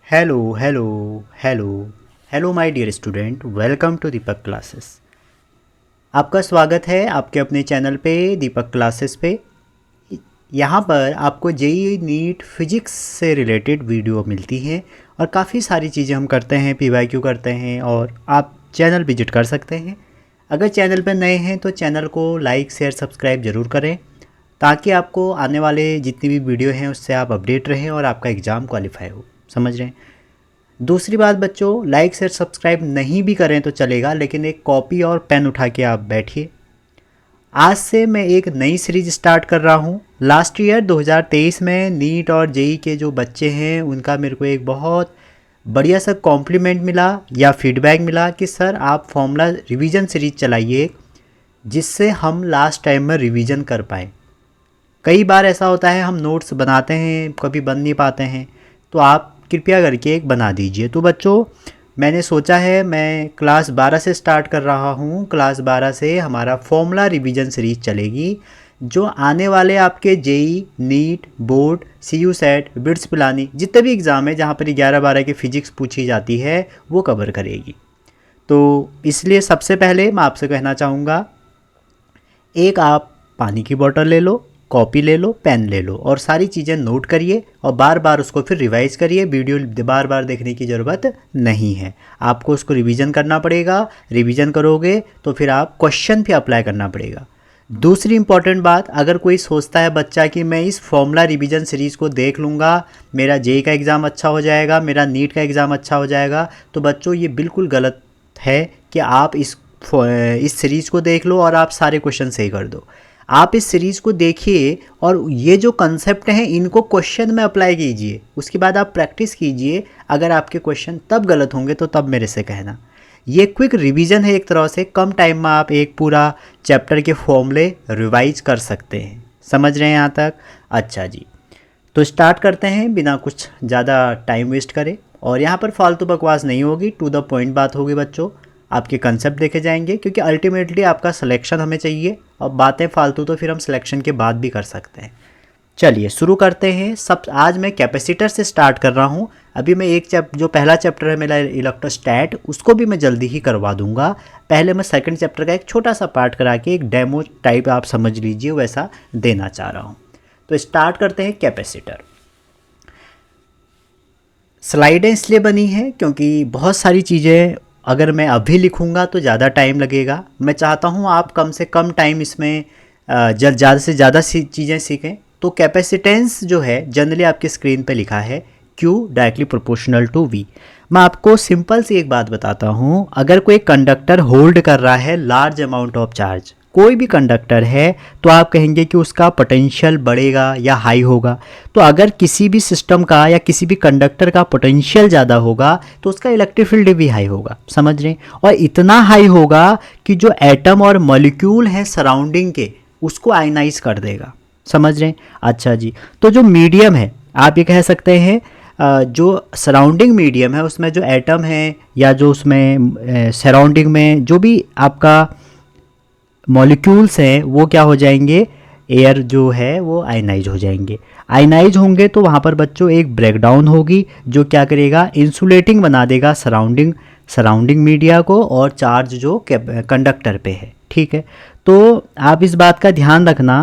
Hello hello hello hello my dear student, welcome to Deepak classes. आपका स्वागत है आपके अपने चैनल पे दीपक क्लासेस पे। यहाँ पर आपको जेईई नीट फिजिक्स से रिलेटेड वीडियो मिलती हैं और काफ़ी सारी चीज़ें हम करते हैं, पीवाईक्यू करते हैं और आप चैनल विजिट कर सकते हैं। अगर चैनल पर नए हैं तो चैनल को लाइक शेयर सब्सक्राइब ज़रूर करें ताकि आपको आने वाले जितनी भी वीडियो हैं उससे आप अपडेट रहें और आपका एग्ज़ाम क्वालिफाई हो। समझ रहे हैं। दूसरी बात बच्चों, लाइक शेयर सब्सक्राइब नहीं भी करें तो चलेगा, लेकिन एक कॉपी और पेन उठा के आप बैठिए। आज से मैं एक नई सीरीज स्टार्ट कर रहा हूँ। लास्ट ईयर 2023 में नीट और जेई के जो बच्चे हैं उनका मेरे को एक बहुत बढ़िया सा कॉम्प्लीमेंट मिला या फीडबैक मिला कि सर आप फॉर्मूला रिवीजन सीरीज चलाइए जिससे हम लास्ट टाइम में रिवीजन कर पाएँ। कई बार ऐसा होता है हम नोट्स बनाते हैं कभी बन नहीं पाते हैं, तो आप कृपया करके एक बना दीजिए। तो बच्चों मैंने सोचा है मैं क्लास 12 से स्टार्ट कर रहा हूँ। क्लास 12 से हमारा फॉर्मूला रिवीजन सीरीज चलेगी जो आने वाले आपके JEE NEET board CU set BITS Pilani जितने भी एग्ज़ाम है जहाँ पर 11-12 की फ़िज़िक्स पूछी जाती है वो कवर करेगी। तो इसलिए सबसे पहले मैं आपसे कहना चाहूँगा, एक आप पानी की बोतल ले लो, कॉपी ले लो, पेन ले लो और सारी चीज़ें नोट करिए और बार बार उसको फिर रिवाइज़ करिए। वीडियो बार बार देखने की ज़रूरत नहीं है, आपको उसको रिवीजन करना पड़ेगा। रिवीजन करोगे तो फिर आप क्वेश्चन भी अप्लाई करना पड़ेगा। दूसरी इंपॉर्टेंट बात, अगर कोई सोचता है बच्चा कि मैं इस फॉर्मूला रिवीजन सीरीज़ को देख लूँगा, मेरा जेई का एग्ज़ाम अच्छा हो जाएगा, मेरा नीट का एग्ज़ाम अच्छा हो जाएगा, तो बच्चों ये बिल्कुल गलत है कि आप इस सीरीज़ को देख लो और आप सारे क्वेश्चन सही कर दो। आप इस सीरीज़ को देखिए और ये जो कंसेप्ट हैं इनको क्वेश्चन में अप्लाई कीजिए, उसके बाद आप प्रैक्टिस कीजिए। अगर आपके क्वेश्चन तब गलत होंगे तो तब मेरे से कहना। ये क्विक रिवीजन है, एक तरह से कम टाइम में आप एक पूरा चैप्टर के फॉर्मूले रिवाइज कर सकते हैं। समझ रहे हैं यहाँ तक? अच्छा जी, तो स्टार्ट करते हैं बिना कुछ ज़्यादा टाइम वेस्ट करे। और यहाँ पर फालतू बकवास नहीं होगी, टू द पॉइंट बात होगी बच्चों। आपके कंसेप्ट देखे जाएंगे क्योंकि अल्टीमेटली आपका सिलेक्शन हमें चाहिए और बातें फालतू तो फिर हम सिलेक्शन के बाद भी कर सकते हैं। चलिए शुरू करते हैं। आज मैं कैपेसिटर से स्टार्ट कर रहा हूँ। अभी मैं जो पहला चैप्टर है मेरा इलेक्ट्रोस्टैट, उसको भी मैं जल्दी ही करवा दूंगा। पहले मैं सेकंड चैप्टर का एक छोटा सा पार्ट करा के एक डेमो टाइप आप समझ लीजिए वैसा देना चाह रहा हूँ। तो स्टार्ट करते हैं कैपेसिटर। स्लाइडें इसलिए बनी हैं क्योंकि बहुत सारी चीज़ें अगर मैं अभी लिखूंगा तो ज़्यादा टाइम लगेगा। मैं चाहता हूँ आप कम से कम टाइम इसमें ज़्यादा से ज़्यादा चीज़ें सीखें। तो कैपेसिटेंस जो है जनरली आपकी स्क्रीन पे लिखा है Q directly proportional to V। मैं आपको सिंपल सी एक बात बताता हूँ, अगर कोई कंडक्टर होल्ड कर रहा है लार्ज अमाउंट ऑफ चार्ज, कोई भी कंडक्टर है, तो आप कहेंगे कि उसका पोटेंशियल बढ़ेगा या हाई होगा। तो अगर किसी भी सिस्टम का या किसी भी कंडक्टर का पोटेंशियल ज़्यादा होगा तो उसका इलेक्ट्रिक फील्ड भी हाई होगा। समझ रहे हैं? और इतना हाई होगा कि जो एटम और मॉलिक्यूल हैं सराउंडिंग के उसको आयनाइज कर देगा। समझ रहे हैं? अच्छा जी, तो जो मीडियम है आप ये कह सकते हैं जो सराउंडिंग मीडियम है उसमें जो एटम है या जो उसमें सराउंडिंग में जो भी आपका मॉलिक्यूल्स हैं वो क्या हो जाएंगे, एयर जो है वो आयनाइज हो जाएंगे। आयनाइज होंगे तो वहाँ पर बच्चों एक ब्रेकडाउन होगी जो क्या करेगा, इंसुलेटिंग बना देगा सराउंडिंग मीडिया को और चार्ज जो कंडक्टर पे है। ठीक है, तो आप इस बात का ध्यान रखना।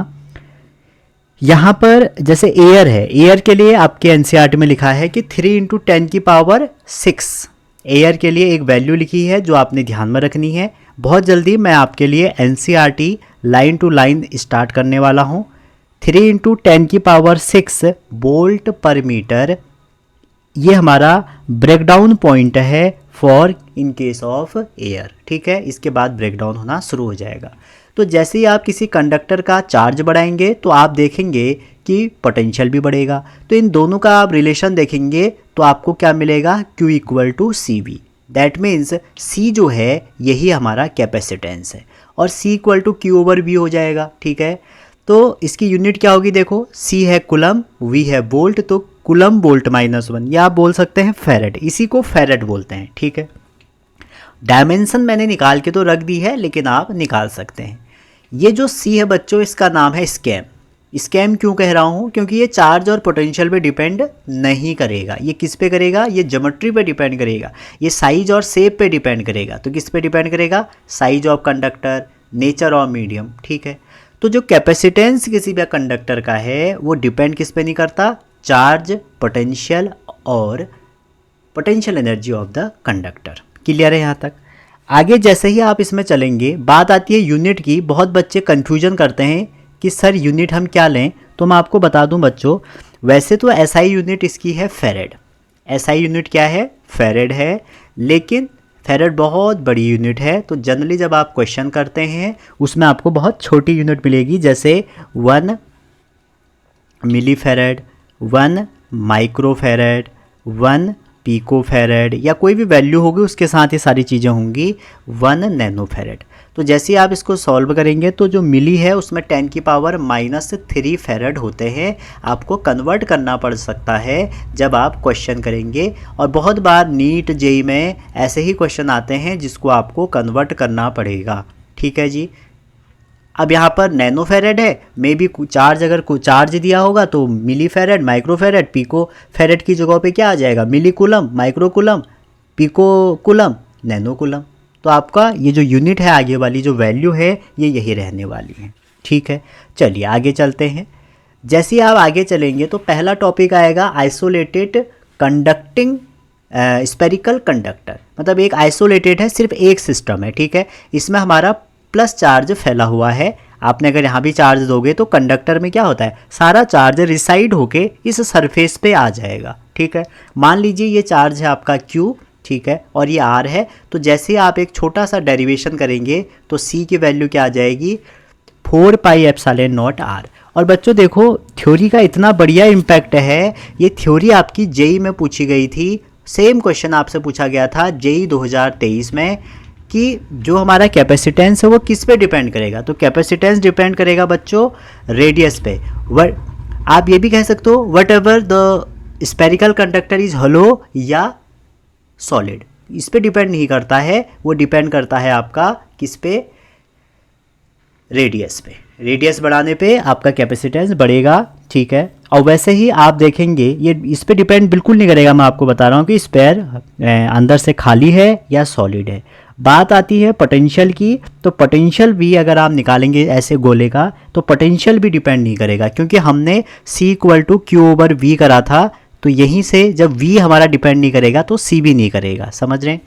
यहाँ पर जैसे एयर है, एयर के लिए आपके एनसीईआरटी में लिखा है कि 3 × 10⁶ एयर के लिए एक वैल्यू लिखी है जो आपने ध्यान में रखनी है। बहुत जल्दी मैं आपके लिए NCERT line to line start करने वाला हूँ। 3 × 10⁶ वोल्ट पर मीटर, ये हमारा ब्रेकडाउन पॉइंट है for in case of air. ठीक है, इसके बाद ब्रेकडाउन होना शुरू हो जाएगा। तो जैसे ही आप किसी कंडक्टर का चार्ज बढ़ाएंगे तो आप देखेंगे कि पोटेंशियल भी बढ़ेगा। तो इन दोनों का आप रिलेशन देखेंगे तो आपको क्या मिलेगा, Q = CV। That means C जो है यही हमारा कैपेसिटेंस है और C = Q/V हो जाएगा। ठीक है, तो इसकी यूनिट क्या होगी, देखो C है कुलम, V है वोल्ट, तो कुलम वोल्ट -1 या आप बोल सकते हैं फेरेड, इसी को फेरेड बोलते हैं। ठीक है, डायमेंशन मैंने निकाल के तो रख दी है लेकिन आप निकाल सकते हैं। ये जो C है बच्चों इसका नाम है स्कैम। स्कैम क्यों कह रहा हूँ, क्योंकि ये चार्ज और पोटेंशियल पे डिपेंड नहीं करेगा। ये किस पे करेगा, ये ज्योमेट्री पे डिपेंड करेगा, ये साइज और शेप पे डिपेंड करेगा। तो किस पे डिपेंड करेगा, size of conductor, nature of medium, ठीक है। तो जो कैपेसिटेंस किसी भी कंडक्टर का है वो डिपेंड किस पे नहीं करता, चार्ज, पोटेंशियल और potential energy of the conductor. Clear है यहाँ तक। आगे जैसे ही आप इसमें चलेंगे, बात आती है यूनिट की। बहुत बच्चे कन्फ्यूजन करते हैं कि सर यूनिट हम क्या लें। तो मैं आपको बता दूं बच्चों, वैसे तो एसआई यूनिट इसकी है फैरेड। एसआई यूनिट क्या है, फैरेड है, लेकिन फैरेड बहुत बड़ी यूनिट है। तो जनरली जब आप क्वेश्चन करते हैं उसमें आपको बहुत छोटी यूनिट मिलेगी, जैसे 1 millifarad, 1 microfarad, 1 picofarad, या कोई भी वैल्यू होगी उसके साथ ये सारी चीज़ें होंगी 1 नैनो फैरेड। तो जैसे ही आप इसको सॉल्व करेंगे तो जो मिली है उसमें 10 की पावर -3 फैरेड होते हैं। आपको कन्वर्ट करना पड़ सकता है जब आप क्वेश्चन करेंगे, और बहुत बार नीट जेई में ऐसे ही क्वेश्चन आते हैं जिसको आपको कन्वर्ट करना पड़ेगा, ठीक है जी। अब यहाँ पर नैनो फैरेड है, मे बी चार्ज अगर चार्ज दिया होगा तो millifarad, microfarad, picofarad की जगह पे क्या आ जाएगा, millicoulomb, microcoulomb, picocoulomb, nanocoulomb. तो आपका ये जो यूनिट है आगे वाली जो वैल्यू है ये यही रहने वाली है, ठीक है। चलिए आगे चलते हैं। जैसे ही आप आगे चलेंगे तो पहला टॉपिक आएगा आइसोलेटेड कंडक्टिंग स्पेरिकल कंडक्टर। मतलब एक आइसोलेटेड है, सिर्फ एक सिस्टम है, ठीक है। इसमें हमारा प्लस चार्ज फैला हुआ है। आपने अगर यहाँ भी चार्ज दोगे तो कंडक्टर में क्या होता है, सारा चार्ज रिसाइड होके इस सरफेस पे आ जाएगा, ठीक है। मान लीजिए ये चार्ज है आपका Q, ठीक है, और ये R है। तो जैसे आप एक छोटा सा डेरिवेशन करेंगे तो C की वैल्यू क्या आ जाएगी, 4 पाई एप्सिलॉन नॉट R। और बच्चों देखो थ्योरी का इतना बढ़िया इम्पैक्ट है, ये थ्योरी आपकी जेई में पूछी गई थी। सेम क्वेश्चन आपसे पूछा गया था जेई 2023 में कि जो हमारा कैपेसिटेंस है वो किस पे डिपेंड करेगा। तो कैपेसिटेंस डिपेंड करेगा बच्चों रेडियस पे। आप ये भी कह सकते हो what ever the spherical conductor is hollow या सॉलिड, इस पे डिपेंड नहीं करता है, वो डिपेंड करता है आपका किस पे, रेडियस पे। रेडियस बढ़ाने पे आपका कैपेसिटेंस बढ़ेगा, ठीक है। और वैसे ही आप देखेंगे ये इस पे डिपेंड बिल्कुल नहीं करेगा। मैं आपको बता रहा हूँ कि स्पेयर अंदर से खाली है या सॉलिड है। बात आती है पोटेंशियल की, तो पोटेंशियल भी अगर आप निकालेंगे ऐसे गोले का तो पोटेंशियल भी डिपेंड नहीं करेगा, क्योंकि हमने C = Q/V करा था। तो यहीं से जब V हमारा डिपेंड नहीं करेगा तो C भी नहीं करेगा, समझ रहे हैं।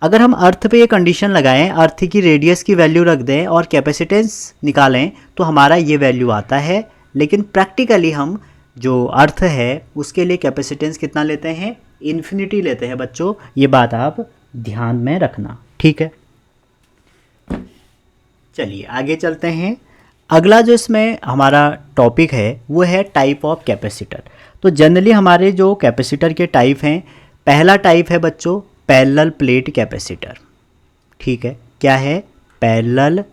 अगर हम अर्थ पे ये कंडीशन लगाएं, अर्थ की रेडियस की वैल्यू रख दें और कैपेसिटेंस निकालें तो हमारा ये वैल्यू आता है। लेकिन प्रैक्टिकली हम जो अर्थ है उसके लिए कैपेसिटेंस कितना लेते हैं, इन्फिनिटी लेते हैं बच्चों। ये बात आप ध्यान में रखना, ठीक है। चलिए आगे चलते हैं। अगला जो इसमें हमारा टॉपिक है वो है टाइप ऑफ कैपेसिटर। तो जनरली हमारे जो कैपेसिटर के टाइप हैं, पहला टाइप है बच्चों पैरेलल प्लेट कैपेसिटर, ठीक है। क्या है, पैरेलल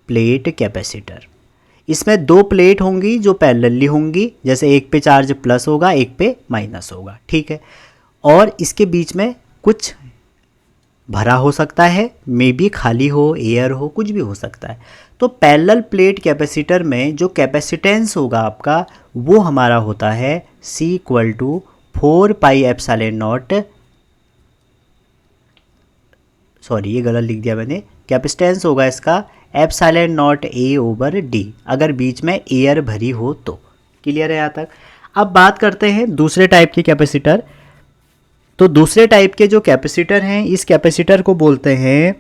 प्लेट कैपेसिटर। इसमें 2 प्लेट होंगी जो पैरेलली होंगी, जैसे एक पे चार्ज प्लस होगा एक पे माइनस होगा, ठीक है। और इसके बीच में कुछ भरा हो सकता है, मे बी खाली हो, एयर हो, कुछ भी हो सकता है। तो पैरेलल प्लेट कैपेसिटर में जो कैपेसिटेंस होगा आपका वो हमारा होता है C = 4 pi epsilon not, sorry ये गलत लिख दिया मैंने, कैपेसिटेंस होगा इसका एप्सिलॉन नॉट A/D, अगर बीच में एयर भरी हो तो। क्लियर है यहाँ तक। अब बात करते हैं दूसरे टाइप के कैपेसिटर। तो दूसरे टाइप के जो कैपेसिटर हैं, इस कैपेसिटर को बोलते हैं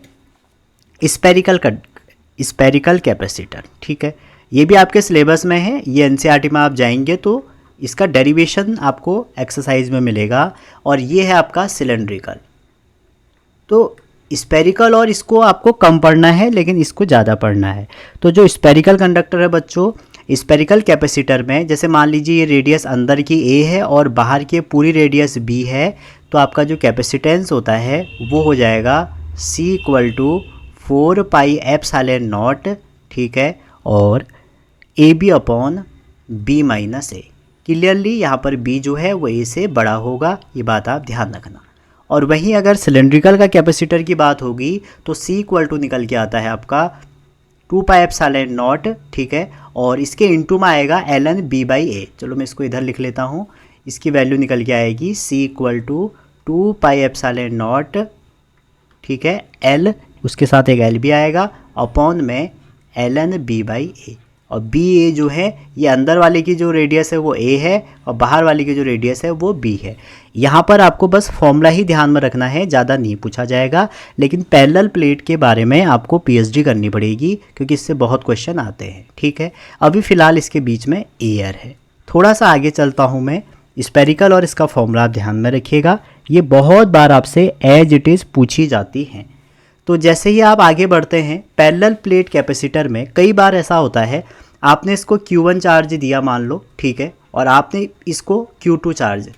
स्पेरिकल कैपेसिटर, ठीक है। ये भी आपके सिलेबस में है, ये एनसीईआरटी में आप जाएंगे तो इसका डेरिवेशन आपको एक्सरसाइज में मिलेगा। और ये है आपका सिलेंड्रिकल। तो स्पेरिकल और इसको आपको कम पढ़ना है लेकिन इसको ज़्यादा पढ़ना है। तो जो स्पेरिकल कंडक्टर है बच्चों, स्पेरिकल कैपेसिटर में जैसे मान लीजिए ये रेडियस अंदर की A है और बाहर की पूरी रेडियस B है, तो आपका जो कैपेसिटेंस होता है वो हो जाएगा C = 4 पाई एप्सिलॉन नॉट, ठीक है, और AB/B - A। क्लियरली यहाँ पर B जो है वो A से बड़ा होगा, ये बात आप ध्यान रखना। और वहीं अगर सिलेंड्रिकल का कैपेसिटर की बात होगी तो C = निकल के आता है आपका 2 पाई एप्सिलॉन नॉट, ठीक है, और इसके इंटू में आएगा ln b/a। चलो मैं इसको इधर लिख लेता हूँ, इसकी वैल्यू निकल के आएगी c = 2 पाई एप्सिलॉन नॉट, ठीक है, l उसके साथ एक l भी आएगा अपॉन में ln b/a। और बी ए जो है ये अंदर वाले की जो रेडियस है वो a है और बाहर वाले की जो रेडियस है वो b है। यहाँ पर आपको बस फॉर्मूला ही ध्यान में रखना है, ज़्यादा नहीं पूछा जाएगा, लेकिन पैरेलल प्लेट के बारे में आपको पीएचडी करनी पड़ेगी क्योंकि इससे बहुत क्वेश्चन आते हैं, ठीक है। अभी फ़िलहाल इसके बीच में एयर है। थोड़ा सा आगे चलता हूँ मैं, स्पेरिकल और इसका फॉर्मूला आप ध्यान में रखिएगा, ये बहुत बार आपसे एज इट इज़ पूछी जाती हैं। तो जैसे ही आप आगे बढ़ते हैं पैरेलल प्लेट कैपेसिटर में कई बार ऐसा होता है, आपने इसको Q1 चार्ज दिया मान लो, ठीक है, और आपने इसको Q2 चार्ज,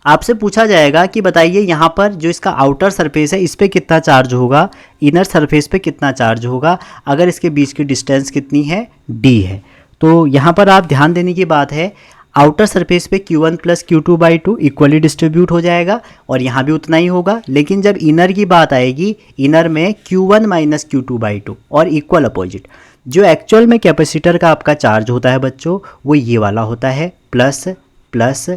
आपसे पूछा जाएगा कि बताइए यहाँ पर जो इसका आउटर सरफेस है इस पे कितना चार्ज होगा, इनर सरफेस पे कितना चार्ज होगा, अगर इसके बीच की डिस्टेंस कितनी है, d है। तो यहाँ पर आप ध्यान देने की बात है, आउटर सरफेस पे Q1 + Q2/2 इक्वली डिस्ट्रीब्यूट हो जाएगा और यहाँ भी उतना ही होगा, लेकिन जब इनर की बात आएगी, इनर में Q1 - Q2/2 और इक्वल अपोजिट। जो एक्चुअल में कैपेसिटर का आपका चार्ज होता है बच्चों वो ये वाला होता है, प्लस प्लस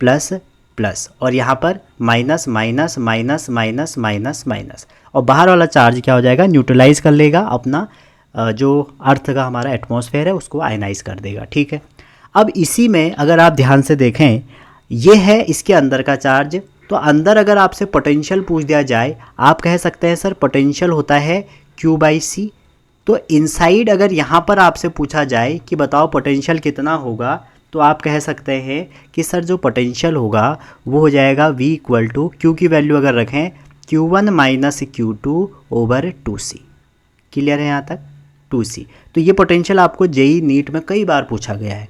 प्लस प्लस, और यहाँ पर minus minus minus minus minus minus, और बाहर वाला चार्ज क्या हो जाएगा, न्यूट्रलाइज कर लेगा अपना जो अर्थ का हमारा एटमॉस्फेयर है उसको आयनाइज कर देगा, ठीक है। अब इसी में अगर आप ध्यान से देखें, ये है इसके अंदर का चार्ज, तो अंदर अगर आपसे पोटेंशियल पूछ दिया जाए, आप कह सकते हैं सर पोटेंशियल होता है Q/c। तो इनसाइड अगर यहाँ पर आपसे पूछा जाए कि बताओ पोटेंशियल कितना होगा, तो आप कह सकते हैं कि सर जो पोटेंशियल होगा वो हो जाएगा V = Q की वैल्यू अगर रखें Q1 - Q2/2c। क्लियर है यहाँ तक, 2c। तो ये पोटेंशियल आपको जेईई नीट में कई बार पूछा गया है।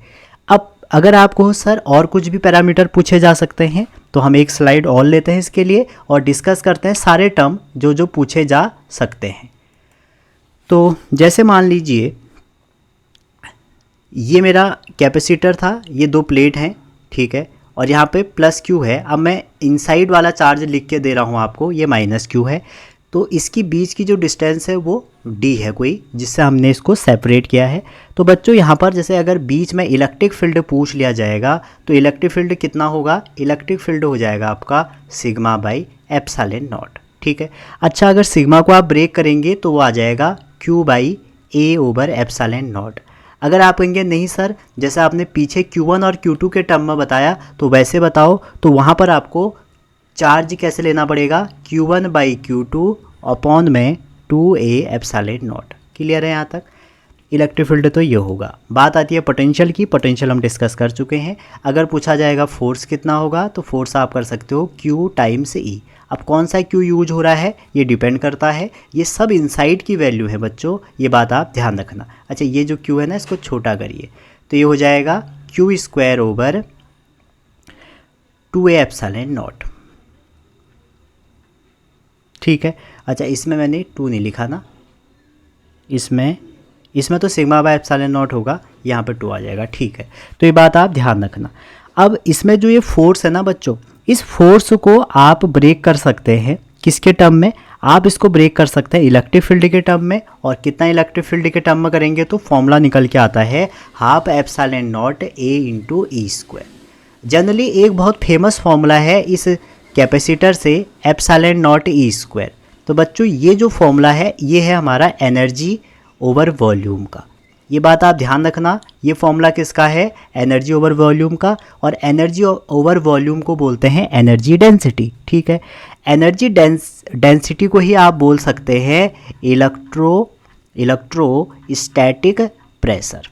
अब अगर आपको सर और कुछ भी पैरामीटर पूछे जा सकते हैं तो हम एक स्लाइड और लेते हैं इसके लिए और डिस्कस करते हैं सारे टर्म जो जो पूछे जा सकते हैं। तो जैसे मान लीजिए ये मेरा कैपेसिटर था, ये 2 प्लेट हैं, ठीक है, और यहाँ पे +Q है। अब मैं इनसाइड वाला चार्ज लिख के दे रहा हूँ आपको, ये -Q है, तो इसकी बीच की जो डिस्टेंस है वो d है कोई, जिससे हमने इसको सेपरेट किया है। तो बच्चों यहाँ पर जैसे अगर बीच में इलेक्ट्रिक फील्ड पूछ लिया जाएगा तो इलेक्ट्रिक फील्ड कितना होगा, इलेक्ट्रिक फील्ड हो जाएगा आपका σ/ε0, ठीक है। अच्छा, अगर सिग्मा को आप ब्रेक करेंगे तो वो आ जाएगा Q/A/ε0। अगर आप कहेंगे नहीं सर जैसे आपने पीछे Q1 और Q2 के टर्म में बताया तो वैसे बताओ, तो वहाँ पर आपको चार्ज कैसे लेना पड़ेगा, Q1/Q2 अपॉन में 2A/ε0। क्लियर है यहाँ तक। इलेक्ट्रिक फील्ड तो ये होगा। बात आती है पोटेंशियल की, पोटेंशियल हम डिस्कस कर चुके हैं। अगर पूछा जाएगा फोर्स कितना होगा तो फोर्स आप कर सकते हो Q × E। अब कौन सा Q यूज हो रहा है ये डिपेंड करता है, ये सब इनसाइड की वैल्यू है बच्चों, ये बात आप ध्यान रखना। अच्छा, ये जो Q है ना इसको छोटा करिए तो ये हो जाएगा Q² / 2A/ε0, ठीक है। अच्छा, इसमें मैंने 2 नहीं लिखा ना, इसमें तो σ/ε0 होगा, यहाँ पे 2 आ जाएगा, ठीक है। तो ये बात आप ध्यान रखना। अब इसमें जो ये फोर्स है ना बच्चों, इस फोर्स को आप ब्रेक कर सकते हैं किसके टर्म में, आप इसको ब्रेक कर सकते हैं इलेक्ट्रिक फील्ड के टर्म में। और कितना इलेक्ट्रिक फील्ड के टर्म में करेंगे तो फॉर्मूला निकल के आता है 12ε0 A × E²। जनरली एक बहुत फेमस फॉर्मूला है इस कैपेसिटर से ε0 E²। तो बच्चों ये जो फॉर्मूला है ये है हमारा एनर्जी ओवर वॉल्यूम का। ये बात आप ध्यान रखना, ये फॉर्मूला किसका है, एनर्जी ओवर वॉल्यूम का। और एनर्जी ओवर वॉल्यूम को बोलते हैं एनर्जी डेंसिटी, ठीक है। एनर्जी डेंसिटी को ही आप बोल सकते हैं इलेक्ट्रोस्टैटिक प्रेशर।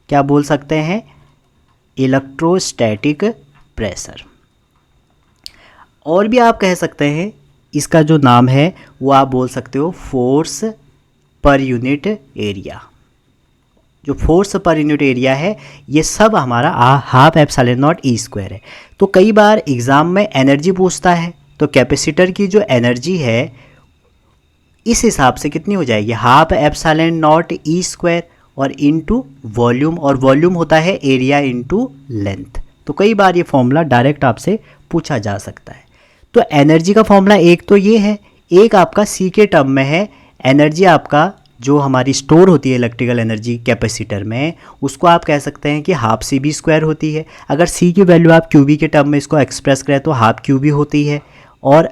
क्या बोल सकते हैं, इलेक्ट्रोस्टैटिक प्रेशर। और भी आप कह सकते हैं, इसका जो नाम है वो आप बोल सकते हो फोर्स पर यूनिट एरिया। जो फोर्स पर यूनिट एरिया है ये सब हमारा 12ε0 E² है। तो कई बार एग्ज़ाम में एनर्जी पूछता है तो कैपेसिटर की जो एनर्जी है इस हिसाब से कितनी हो जाएगी, 12ε0 E² और इनटू वॉल्यूम, और वॉल्यूम होता है एरिया इनटू लेंथ। तो कई बार ये फॉर्मूला डायरेक्ट आपसे पूछा जा सकता है। तो एनर्जी का फॉर्मूला एक तो ये है, एक आपका C के टर्म में है एनर्जी आपका जो हमारी स्टोर होती है इलेक्ट्रिकल एनर्जी कैपेसिटर में, उसको आप कह सकते हैं कि हाफ सी बी स्क्वायर होती है। अगर सी की वैल्यू आप क्यू बी के टर्म में इसको एक्सप्रेस करें तो हाफ क्यू बी होती है, और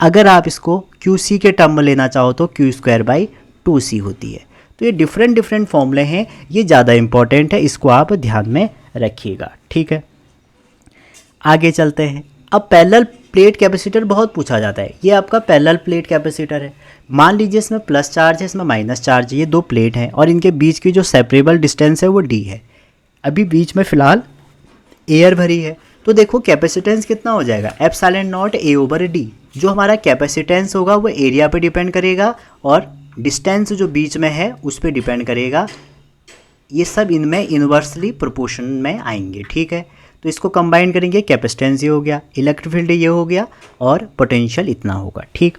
अगर आप इसको क्यू सी के टर्म में लेना चाहो तो क्यू स्क्वायर बाई 2c होती है। तो ये डिफरेंट फॉर्मूले हैं, ये ज़्यादा इंपॉर्टेंट है, इसको आप ध्यान में रखिएगा, ठीक है। आगे चलते हैं। अब पैरेलल प्लेट कैपेसिटर बहुत पूछा जाता है। ये आपका पैरेलल प्लेट कैपेसिटर है। मान लीजिए इसमें प्लस चार्ज है, इसमें माइनस चार्ज है, ये दो प्लेट हैं और इनके बीच की जो सेपरेबल डिस्टेंस है वो d है। अभी बीच में फ़िलहाल एयर भरी है, तो देखो कैपेसिटेंस कितना हो जाएगा, epsilon not a over d। जो हमारा कैपेसिटेंस होगा वो एरिया पे डिपेंड करेगा और डिस्टेंस जो बीच में है उस पर डिपेंड करेगा। ये सब इनमें इन्वर्सली प्रोपोर्शन में आएंगे, ठीक है। तो इसको कंबाइन करेंगे, कैपेसिटेंस ये हो गया, इलेक्ट्रिक फील्ड ये हो गया और पोटेंशियल इतना होगा, ठीक।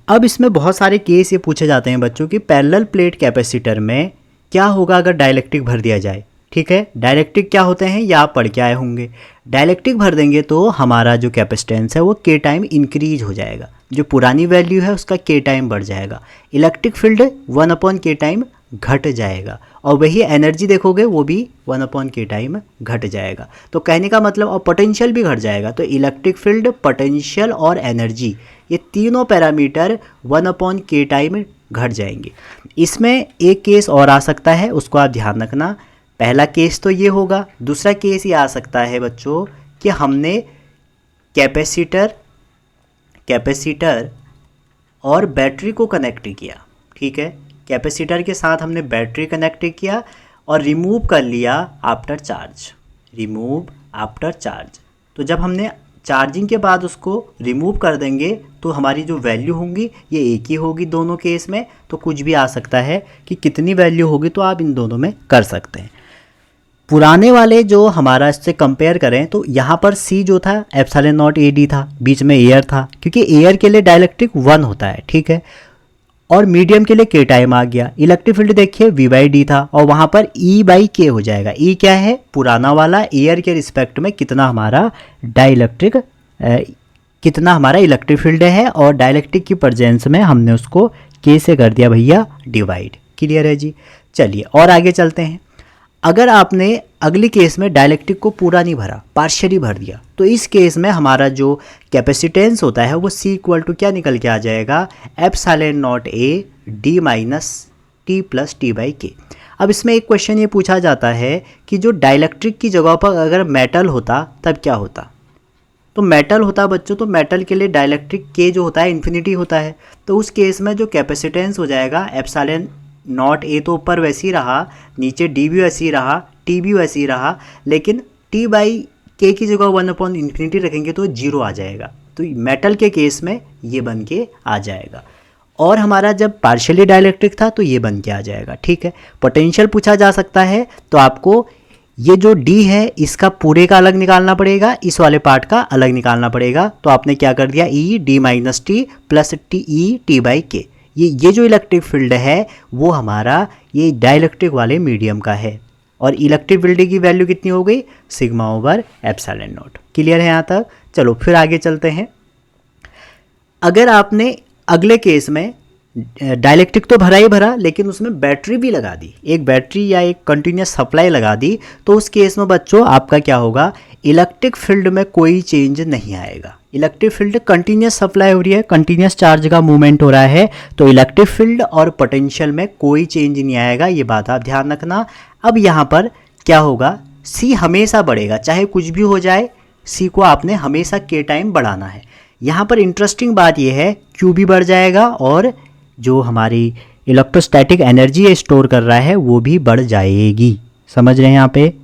अब इसमें बहुत सारे केस ये पूछे जाते हैं बच्चों कि पैरेलल प्लेट कैपेसिटर में क्या होगा अगर डाइलेक्ट्रिक भर दिया जाए, ठीक है। डाइलेक्ट्रिक क्या होते हैं या आप पढ़ के आए होंगे। डाइलेक्ट्रिक भर देंगे तो हमारा जो कैपेसिटेंस है वो के टाइम इंक्रीज हो जाएगा, जो पुरानी वैल्यू है उसका के टाइम बढ़ जाएगा। इलेक्ट्रिक फील्ड 1/k टाइम घट जाएगा और वही एनर्जी देखोगे वो भी 1/k टाइम घट जाएगा। तो कहने का मतलब, और पोटेंशियल भी घट जाएगा। तो इलेक्ट्रिक फील्ड, पोटेंशियल और एनर्जी, ये तीनों पैरामीटर 1/k टाइम घट जाएंगे। इसमें एक केस और आ सकता है, उसको आप ध्यान रखना। पहला केस तो ये होगा, दूसरा केस ये आ सकता है बच्चों कि हमने कैपेसिटर और बैटरी को कनेक्ट किया, ठीक है। कैपेसिटर के साथ हमने बैटरी कनेक्ट किया और रिमूव कर लिया आफ्टर चार्ज। तो जब हमने चार्जिंग के बाद उसको रिमूव कर देंगे तो हमारी जो वैल्यू होंगी ये एक ही होगी दोनों केस में। तो कुछ भी आ सकता है कि कितनी वैल्यू होगी, तो आप इन दोनों में कर सकते हैं। पुराने वाले जो हमारा इससे कंपेयर करें तो यहाँ पर C जो था एप्सिलॉन नॉट AD था, बीच में एयर था, क्योंकि एयर के लिए डाइलेक्ट्रिक 1 होता है, ठीक है। और मीडियम के लिए के टाइम आ गया। इलेक्ट्रिक फील्ड देखिए V/D था और वहाँ पर E/K हो जाएगा। E क्या है, पुराना वाला एयर के रिस्पेक्ट में कितना हमारा इलेक्ट्रिक फील्ड है, और डाइलेक्ट्रिक की प्रेजेंस में हमने उसको K से कर दिया भैया डिवाइड। क्लियर है जी। चलिए और आगे चलते हैं। अगर आपने अगली केस में डाइलेक्ट्रिक को पूरा नहीं भरा, पार्शियली भर दिया, तो इस केस में हमारा जो कैपेसिटेंस होता है वो C इक्वल टू क्या निकल के आ जाएगा, epsilon not A D minus T plus T/K। अब इसमें एक क्वेश्चन ये पूछा जाता है कि जो डाइलेक्ट्रिक की जगह पर अगर मेटल होता तब क्या होता। तो मेटल होता बच्चों, तो मेटल के लिए डाइलेक्ट्रिक K जो होता है इन्फिनिटी होता है। तो उस केस में जो कैपेसिटेंस हो जाएगा, एप्सिलॉन नॉट A तो ऊपर वैसे ही रहा, नीचे D भी वैसे ही रहा, T भी वैसे ही रहा, लेकिन T/K की जगह 1/∞ रखेंगे तो 0 आ जाएगा। तो मेटल के केस में ये बन के आ जाएगा। और हमारा जब पार्शियली डाइलेक्ट्रिक था तो ये बन के आ जाएगा, ठीक है। पोटेंशियल पूछा जा सकता है तो आपको ये जो D है इसका पूरे का अलग निकालना पड़ेगा, इस वाले पार्ट का अलग निकालना पड़ेगा। तो आपने क्या कर दिया, E D minus T plus E T/K। ये जो इलेक्ट्रिक फील्ड है वो हमारा ये डाइलेक्ट्रिक वाले मीडियम का है। और इलेक्ट्रिक फील्ड की वैल्यू कितनी हो गई, sigma over epsilon not. Clear है यहाँ तक। चलो फिर आगे चलते हैं। अगर आपने अगले केस में डाइलेक्ट्रिक तो भरा ही भरा, लेकिन उसमें बैटरी भी लगा दी, एक बैटरी या एक कंटिन्यूस सप्लाई लगा दी, तो उस केस में बच्चों आपका क्या होगा, इलेक्ट्रिक फील्ड में कोई चेंज नहीं आएगा। इलेक्ट्रिक फील्ड कंटिन्यूस सप्लाई हो रही है, कंटिन्यूस चार्ज का मूवमेंट हो रहा है, तो इलेक्ट्रिक फील्ड और पोटेंशियल में कोई चेंज नहीं आएगा, ये बात आप ध्यान रखना। अब यहाँ पर क्या होगा, C हमेशा बढ़ेगा, चाहे कुछ भी हो जाए, C को आपने हमेशा K टाइम बढ़ाना है। यहाँ पर इंटरेस्टिंग बात यह है, Q भी बढ़ जाएगा और जो हमारी इलेक्ट्रोस्टैटिक एनर्जी स्टोर कर रहा है वो भी बढ़ जाएगी। समझ रहे हैं, यहाँ पे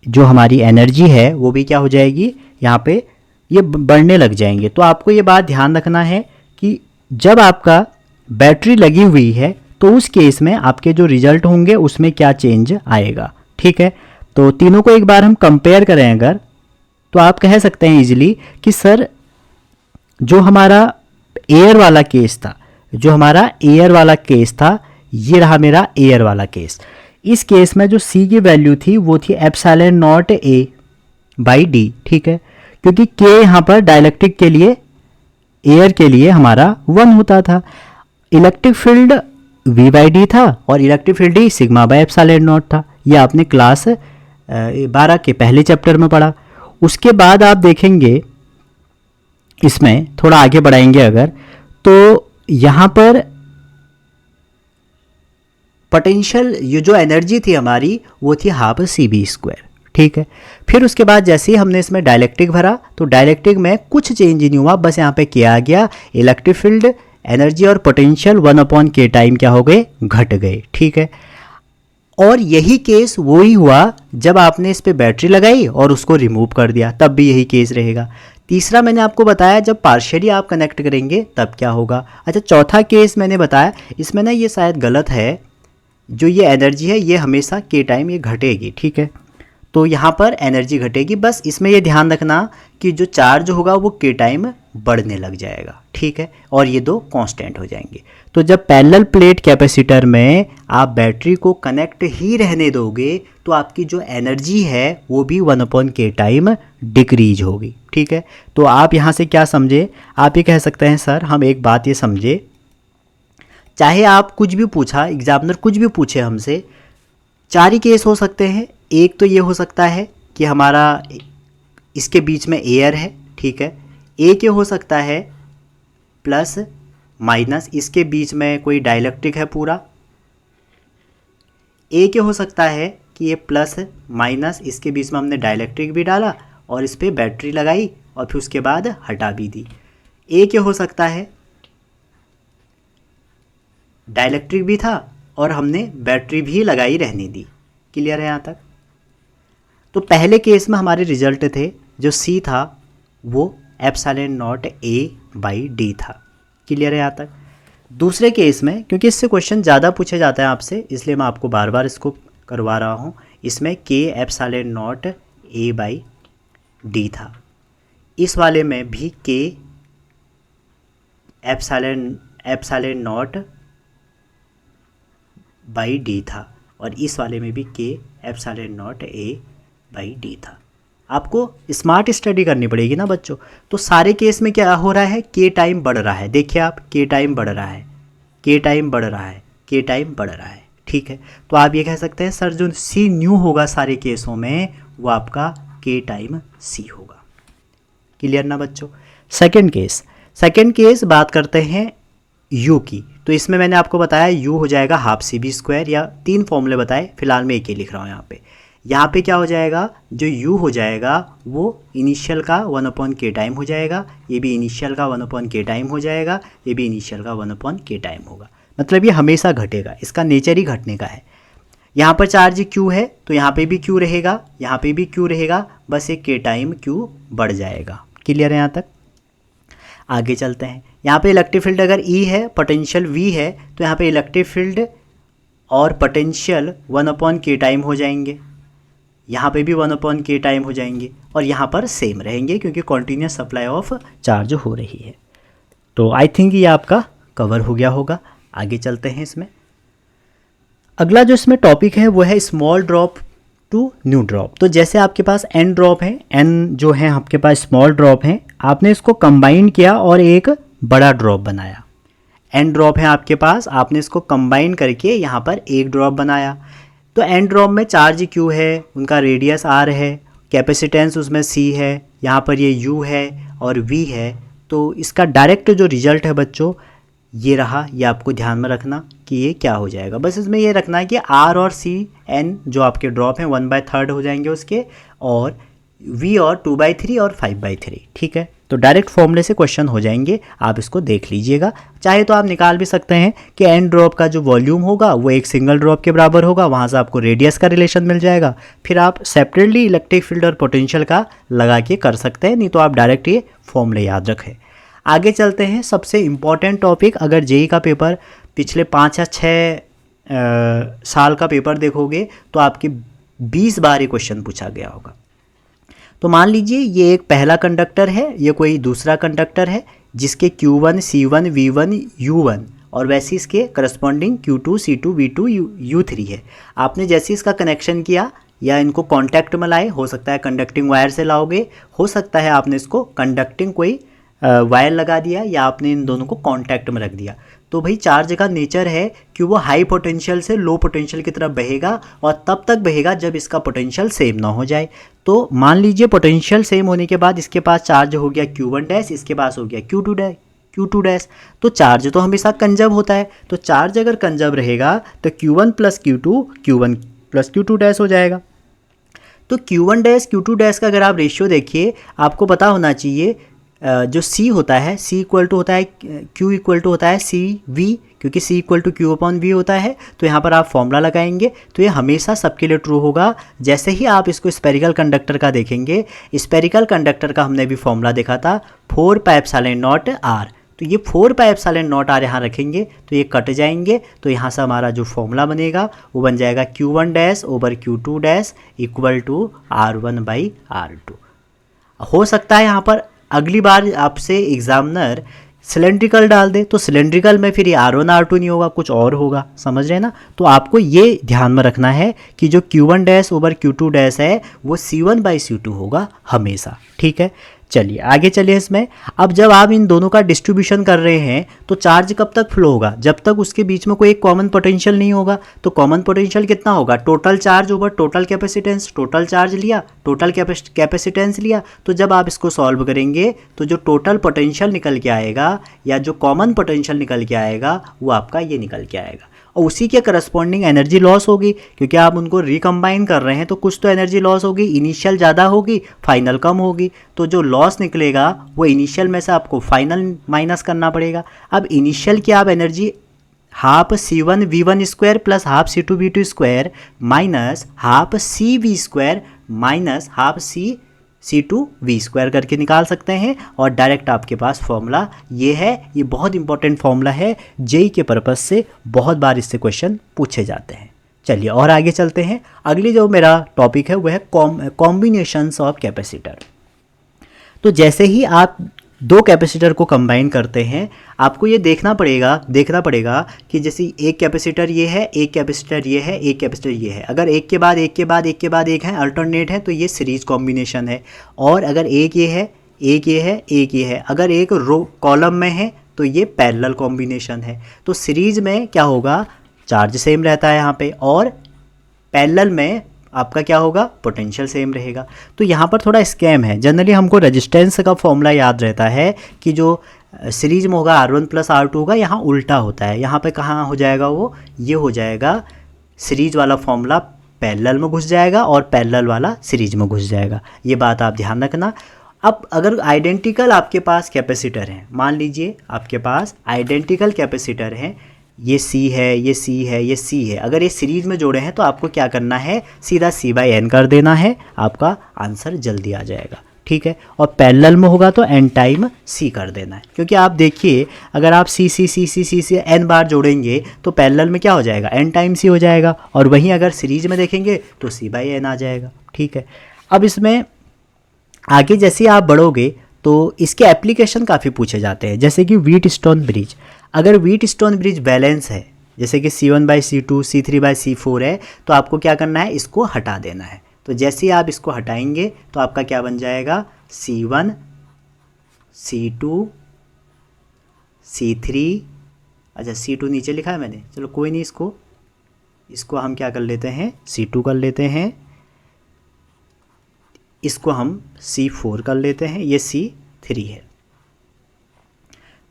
जो हमारी एनर्जी है वो भी क्या हो जाएगी, यहाँ पे ये बढ़ने लग जाएंगे। तो आपको ये बात ध्यान रखना है कि जब आपका बैटरी लगी हुई है तो उस केस में आपके जो रिजल्ट होंगे उसमें क्या चेंज आएगा, ठीक है। तो तीनों को एक बार हम कंपेयर करें अगर, तो आप कह सकते हैं इजीली कि सर जो हमारा एयर वाला केस था, ये रहा मेरा एयर वाला केस। इस केस में जो C की वैल्यू थी वो थी epsilon not A by D, ठीक है, क्योंकि K यहाँ पर डाइलेक्ट्रिक के लिए, एयर के लिए हमारा 1 होता था। Electric field V by D था और electric field he sigma by epsilon not था। ये आपने क्लास 12 के पहले चैप्टर में पढ़ा। उसके बाद आप देखेंगे इसमें थोड़ा आगे बढ़ाएंगे अगर, तो यहाँ पर पोटेंशियल ये जो एनर्जी थी हमारी वो थी हाफ CV²। ठीक है, फिर उसके बाद जैसे ही हमने इसमें डाइलेक्ट्रिक भरा तो डाइलेक्ट्रिक में कुछ चेंज नहीं हुआ, बस यहाँ पे किया गया इलेक्ट्रिक फील्ड एनर्जी और पोटेंशियल 1/k टाइम क्या हो गए, घट गए। ठीक है, और यही केस वही हुआ जब आपने इस पे बैटरी लगाई और उसको रिमूव कर दिया, तब भी यही केस रहेगा। तीसरा मैंने आपको बताया जब पार्शियली आप कनेक्ट करेंगे तब क्या होगा। अच्छा, चौथा केस मैंने बताया, इसमें ना ये शायद गलत है, जो ये एनर्जी है ये हमेशा के टाइम ये घटेगी। ठीक है, तो यहाँ पर एनर्जी घटेगी, बस इसमें ये ध्यान रखना कि जो चार्ज होगा वो के टाइम बढ़ने लग जाएगा। ठीक है, और ये दो कांस्टेंट हो जाएंगे। तो जब पैरेलल प्लेट कैपेसिटर में आप बैटरी को कनेक्ट ही रहने दोगे तो आपकी जो एनर्जी है वो भी 1/k टाइम डिक्रीज होगी। ठीक है, तो आप यहाँ से क्या समझे, आप ये कह सकते हैं सर हम एक बात ये समझे, चाहे आप कुछ भी पूछा, एग्जामिनर कुछ भी पूछे हमसे, चार ही केस हो सकते हैं। एक तो ये हो सकता है कि हमारा इसके बीच में एयर है। ठीक है, एक ये हो सकता है प्लस माइनस, इसके बीच में कोई डाइलेक्ट्रिक है पूरा। एक ये हो सकता है कि ये प्लस माइनस, इसके बीच में हमने डाइलेक्ट्रिक भी डाला और इस पर बैटरी लगाई और फिर उसके बाद हटा भी दी। एक ये हो सकता है डाइलेक्ट्रिक भी था और हमने बैटरी भी लगाई रहने दी। क्लियर है यहाँ तक। तो पहले केस में हमारे रिजल्ट थे जो सी था वो ε0A/d था। क्लियर है यहाँ तक। दूसरे केस में, क्योंकि इससे क्वेश्चन ज़्यादा पूछे जाता है आपसे, इसलिए मैं आपको बार बार इसको करवा रहा हूँ। इसमें k ε0A/d था। इस वाले में भी k ε0/d था और इस वाले में भी k ε0A/d था। आपको स्मार्ट स्टडी करनी पड़ेगी ना बच्चों। तो सारे केस में क्या हो रहा है, के टाइम बढ़ रहा है। देखिए आप, के टाइम बढ़ रहा है, के टाइम बढ़ रहा है, के टाइम बढ़ रहा है। ठीक है, तो आप ये कह सकते हैं सर जो सी न्यू होगा सारे केसों में वो आपका के टाइम सी होगा। क्लियर ना बच्चों। सेकंड केस बात करते हैं यू की। तो इसमें मैंने आपको बताया यू हो जाएगा हाफ CV², या 3 फॉर्मूले बताए, फिलहाल मैं एक ही लिख रहा हूँ यहाँ पे। यहाँ पे क्या हो जाएगा, जो u हो जाएगा वो इनिशियल का 1/k टाइम हो जाएगा, ये भी इनिशियल का 1/k टाइम हो जाएगा, ये भी इनिशियल का 1/k टाइम होगा। मतलब ये हमेशा घटेगा, इसका नेचर ही घटने का है। यहाँ पर चार्ज q है तो यहाँ पे भी q रहेगा, यहाँ पे भी q रहेगा, बस एक k टाइम q बढ़ जाएगा। क्लियर है यहाँ तक। आगे चलते हैं। यहाँ पे इलेक्ट्रिक फील्ड अगर E है, पोटेंशियल V है, तो यहाँ पे इलेक्ट्रिक फील्ड और पोटेंशियल 1/k टाइम हो जाएंगे, यहाँ पे भी 1/k टाइम हो जाएंगे और यहाँ पर सेम रहेंगे क्योंकि कॉन्टीन्यूस सप्लाई ऑफ चार्ज हो रही है। तो आई थिंक ये आपका कवर हो गया होगा। आगे चलते हैं इसमें। अगला जो इसमें टॉपिक है वो है small drop to new drop. तो जैसे आपके पास n ड्रॉप है, n जो है आपके पास स्मॉल ड्रॉप है, आपने इसको कंबाइन किया और एक बड़ा ड्रॉप बनाया। n ड्रॉप है आपके पास, आपने इसको कंबाइन करके यहाँ पर एक ड्रॉप बनाया। तो n ड्रॉप में चार्ज q है, उनका रेडियस r है, कैपेसिटेंस उसमें c है, यहाँ पर ये u है और v है। तो इसका डायरेक्ट जो रिजल्ट है बच्चों ये रहा। ये आपको ध्यान में रखना कि ये क्या हो जाएगा। बस इसमें ये रखना है कि r और c n जो आपके ड्रॉप हैं 1/3 हो जाएंगे उसके, और v और 2/3 और 5/3। ठीक है, तो डायरेक्ट फॉर्मूले से क्वेश्चन हो जाएंगे, आप इसको देख लीजिएगा। चाहे तो आप निकाल भी सकते हैं कि n ड्रॉप का जो वॉल्यूम होगा वो एक सिंगल ड्रॉप के बराबर होगा, वहाँ से आपको रेडियस का रिलेशन मिल जाएगा। फिर आप सेपरेटली इलेक्ट्रिक फील्ड और पोटेंशियल का लगा के कर सकते हैं, नहीं तो आप डायरेक्ट ये फॉर्मूले याद रखें। आगे चलते हैं। सबसे इम्पॉर्टेंट टॉपिक, अगर जेई का पेपर पिछले 5 या 6 साल का पेपर देखोगे तो आपके 20 बार ये क्वेश्चन पूछा गया होगा। तो मान लीजिए ये एक पहला कंडक्टर है, ये कोई दूसरा कंडक्टर है जिसके Q1, C1, V1, U1 और वैसे इसके corresponding Q2, C2, V2, U3 है। आपने जैसे इसका कनेक्शन किया या इनको कॉन्टैक्ट में लाए, हो सकता है कंडक्टिंग वायर से लाओगे, हो सकता है आपने इसको कंडक्टिंग कोई वायर लगा दिया या आपने इन दोनों को कांटेक्ट में रख दिया। तो भाई चार्ज का नेचर है कि वो हाई पोटेंशियल से लो पोटेंशियल की तरफ बहेगा और तब तक बहेगा जब इसका पोटेंशियल सेम ना हो जाए। तो मान लीजिए पोटेंशियल सेम होने के बाद इसके पास चार्ज हो गया Q1 डैश, इसके पास हो गया Q2 डैश। तो चार्ज तो हमेशा कंजर्व होता है, तो चार्ज अगर कंजर्व रहेगा तो Q1 plus Q2 Q1 plus Q2 dash हो जाएगा। तो Q1 डैश Q2 डैश का अगर आप रेशियो देखिए, आपको पता होना चाहिए जो C होता है, C इक्वल टू होता है Q इक्वल टू होता है CV, क्योंकि C equal to Q upon V होता है। तो यहाँ पर आप फॉर्मूला लगाएंगे तो ये हमेशा सबके लिए ट्रू होगा। जैसे ही आप इसको स्पेरिकल कंडक्टर का देखेंगे, स्पेरिकल कंडक्टर का हमने भी फॉर्मूला देखा था 4 पाई एप्सिलॉन नॉट R। तो ये 4 पाई एप्सिलॉन नॉट R यहाँ रखेंगे तो ये कट जाएंगे, तो यहाँ से हमारा जो फॉर्मूला बनेगा वो बन जाएगा Q1 dash over Q2 dash equal to R1 by R2। हो सकता है यहाँ पर अगली बार आपसे एग्जामिनर सिलेंड्रिकल डाल दे, तो सिलेंड्रिकल में फिर ये R1 R2 नहीं होगा, कुछ और होगा, समझ रहे हैं ना। तो आपको ये ध्यान में रखना है कि जो Q1 dash over Q2 dash है वो C1 बाई C2 होगा हमेशा, ठीक है। चलिए आगे चलिए इसमें। अब जब आप इन दोनों का डिस्ट्रीब्यूशन कर रहे हैं तो चार्ज कब तक फ्लो होगा, जब तक उसके बीच में कोई एक कॉमन पोटेंशियल नहीं होगा। तो कॉमन पोटेंशियल कितना होगा, total charge over total capacitance. Total charge लिया, टोटल कैपेसिटेंस लिया, तो जब आप इसको सॉल्व करेंगे तो जो टोटल पोटेंशियल निकल के आएगा या जो कॉमन पोटेंशियल निकल के आएगा वो आपका ये निकल के आएगा, और उसी के करस्पॉन्डिंग एनर्जी लॉस होगी, क्योंकि आप उनको रिकम्बाइन कर रहे हैं तो कुछ तो एनर्जी लॉस होगी। इनिशियल ज़्यादा होगी, फाइनल कम होगी, तो जो लॉस निकलेगा वो इनिशियल में से आपको फाइनल माइनस करना पड़ेगा। अब इनिशियल की आप energy half C1 V1 square plus half C2 V2 square minus half CV square minus half C2 V square करके निकाल सकते हैं, और डायरेक्ट आपके पास फॉर्मूला ये है। ये बहुत इंपॉर्टेंट फॉर्मूला है, जेई के पर्पस से बहुत बार इससे क्वेश्चन पूछे जाते हैं। चलिए और आगे चलते हैं। अगली जो मेरा टॉपिक है वह है कॉम्बिनेशंस ऑफ कैपेसिटर। तो जैसे ही आप दो कैपेसिटर को कंबाइन करते हैं, आपको ये देखना पड़ेगा कि जैसे एक कैपेसिटर ये है, एक कैपेसिटर ये है, एक कैपेसिटर ये है। अगर एक के बाद एक के बाद एक के बाद एक है, अल्टरनेट है, तो ये सीरीज कॉम्बिनेशन है। और अगर एक ये है, एक ये है, एक ये है, अगर एक रो कॉलम में है तो ये पैरेलल कॉम्बिनेशन है। तो सीरीज में क्या होगा, चार्ज सेम रहता है यहाँ पे, और पैरेलल में आपका क्या होगा, पोटेंशियल सेम रहेगा। तो यहाँ पर थोड़ा स्कैम है। जनरली हमको रेजिस्टेंस का फॉर्मूला याद रहता है कि जो सीरीज में होगा R1 प्लस R2 होगा, यहाँ उल्टा होता है। यहाँ पे कहाँ हो जाएगा, वो ये हो जाएगा, सीरीज वाला फॉर्मूला पैरेलल में घुस जाएगा और पैरेलल वाला सीरीज में घुस जाएगा। ये बात आप ध्यान रखना। अब अगर आइडेंटिकल आपके पास कैपेसिटर हैं, मान लीजिए आपके पास आइडेंटिकल कैपेसिटर हैं, ये C है, ये C है, ये C है, अगर ये सीरीज में जोड़े हैं तो आपको क्या करना है, सीधा C/n कर देना है, आपका आंसर जल्दी आ जाएगा, ठीक है। और पैरेलल में होगा तो n टाइम C कर देना है, क्योंकि आप देखिए अगर आप C से n बार जोड़ेंगे तो पैरेलल में क्या हो जाएगा, n टाइम C हो जाएगा, और वहीं अगर सीरीज में देखेंगे तो C/n आ जाएगा, ठीक है। अब इसमें आगे जैसे आप बढ़ोगे तो इसके एप्लीकेशन काफ़ी पूछे जाते हैं, जैसे कि व्हीटस्टोन ब्रिज। अगर व्हीटस्टोन ब्रिज बैलेंस है, जैसे कि C1/C2 C3/C4 है, तो आपको क्या करना है, इसको हटा देना है। तो जैसे ही आप इसको हटाएंगे तो आपका क्या बन जाएगा, C1 C2 C3, अच्छा C2 नीचे लिखा है मैंने, चलो कोई नहीं, इसको हम क्या कर लेते हैं, C2 कर लेते हैं, इसको हम C4 कर लेते हैं, ये C3 है।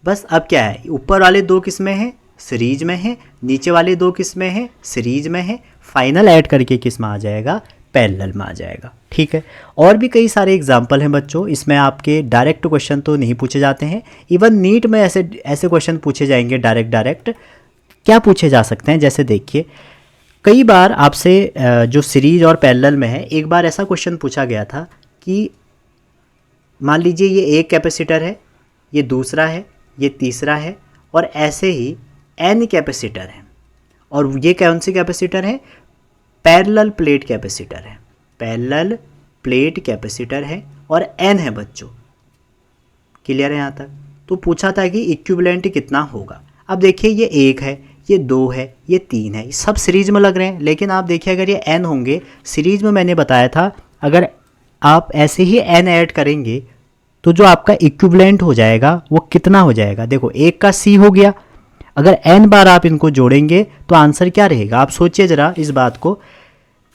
बस अब क्या है, ऊपर वाले दो किस में हैं, सीरीज में है, नीचे वाले दो किस में हैं, सीरीज में है, फाइनल ऐड करके किस में आ जाएगा, पैरेलल में आ जाएगा, ठीक है। और भी कई सारे एग्जाम्पल हैं बच्चों, इसमें आपके डायरेक्ट क्वेश्चन तो नहीं पूछे जाते हैं, इवन नीट में ऐसे क्वेश्चन पूछे जाएंगे डायरेक्ट। क्या पूछे जा सकते हैं, जैसे देखिए कई बार आपसे जो सीरीज और पैरेलल में है, एक बार ऐसा क्वेश्चन पूछा गया था कि मान लीजिए ये एक कैपेसिटर है, ये दूसरा है, ये तीसरा है, और ऐसे ही n कैपेसिटर हैं, और ये कौन सी कैपेसिटर है, पैरेलल प्लेट कैपेसिटर है, पैरेलल प्लेट कैपेसिटर है, और n है बच्चों, क्लियर है यहाँ तक। तो पूछा था कि इक्विवेलेंट कितना होगा। अब देखिए ये एक है, ये दो है, ये तीन है, सब सीरीज में लग रहे हैं, लेकिन आप देखिए अगर ये n होंगे सीरीज में, मैंने बताया था अगर आप ऐसे ही n ऐड करेंगे तो जो आपका इक्विवेलेंट हो जाएगा वो कितना हो जाएगा, देखो एक का C हो गया, अगर n बार आप इनको जोड़ेंगे तो आंसर क्या रहेगा। आप सोचिए ज़रा इस बात को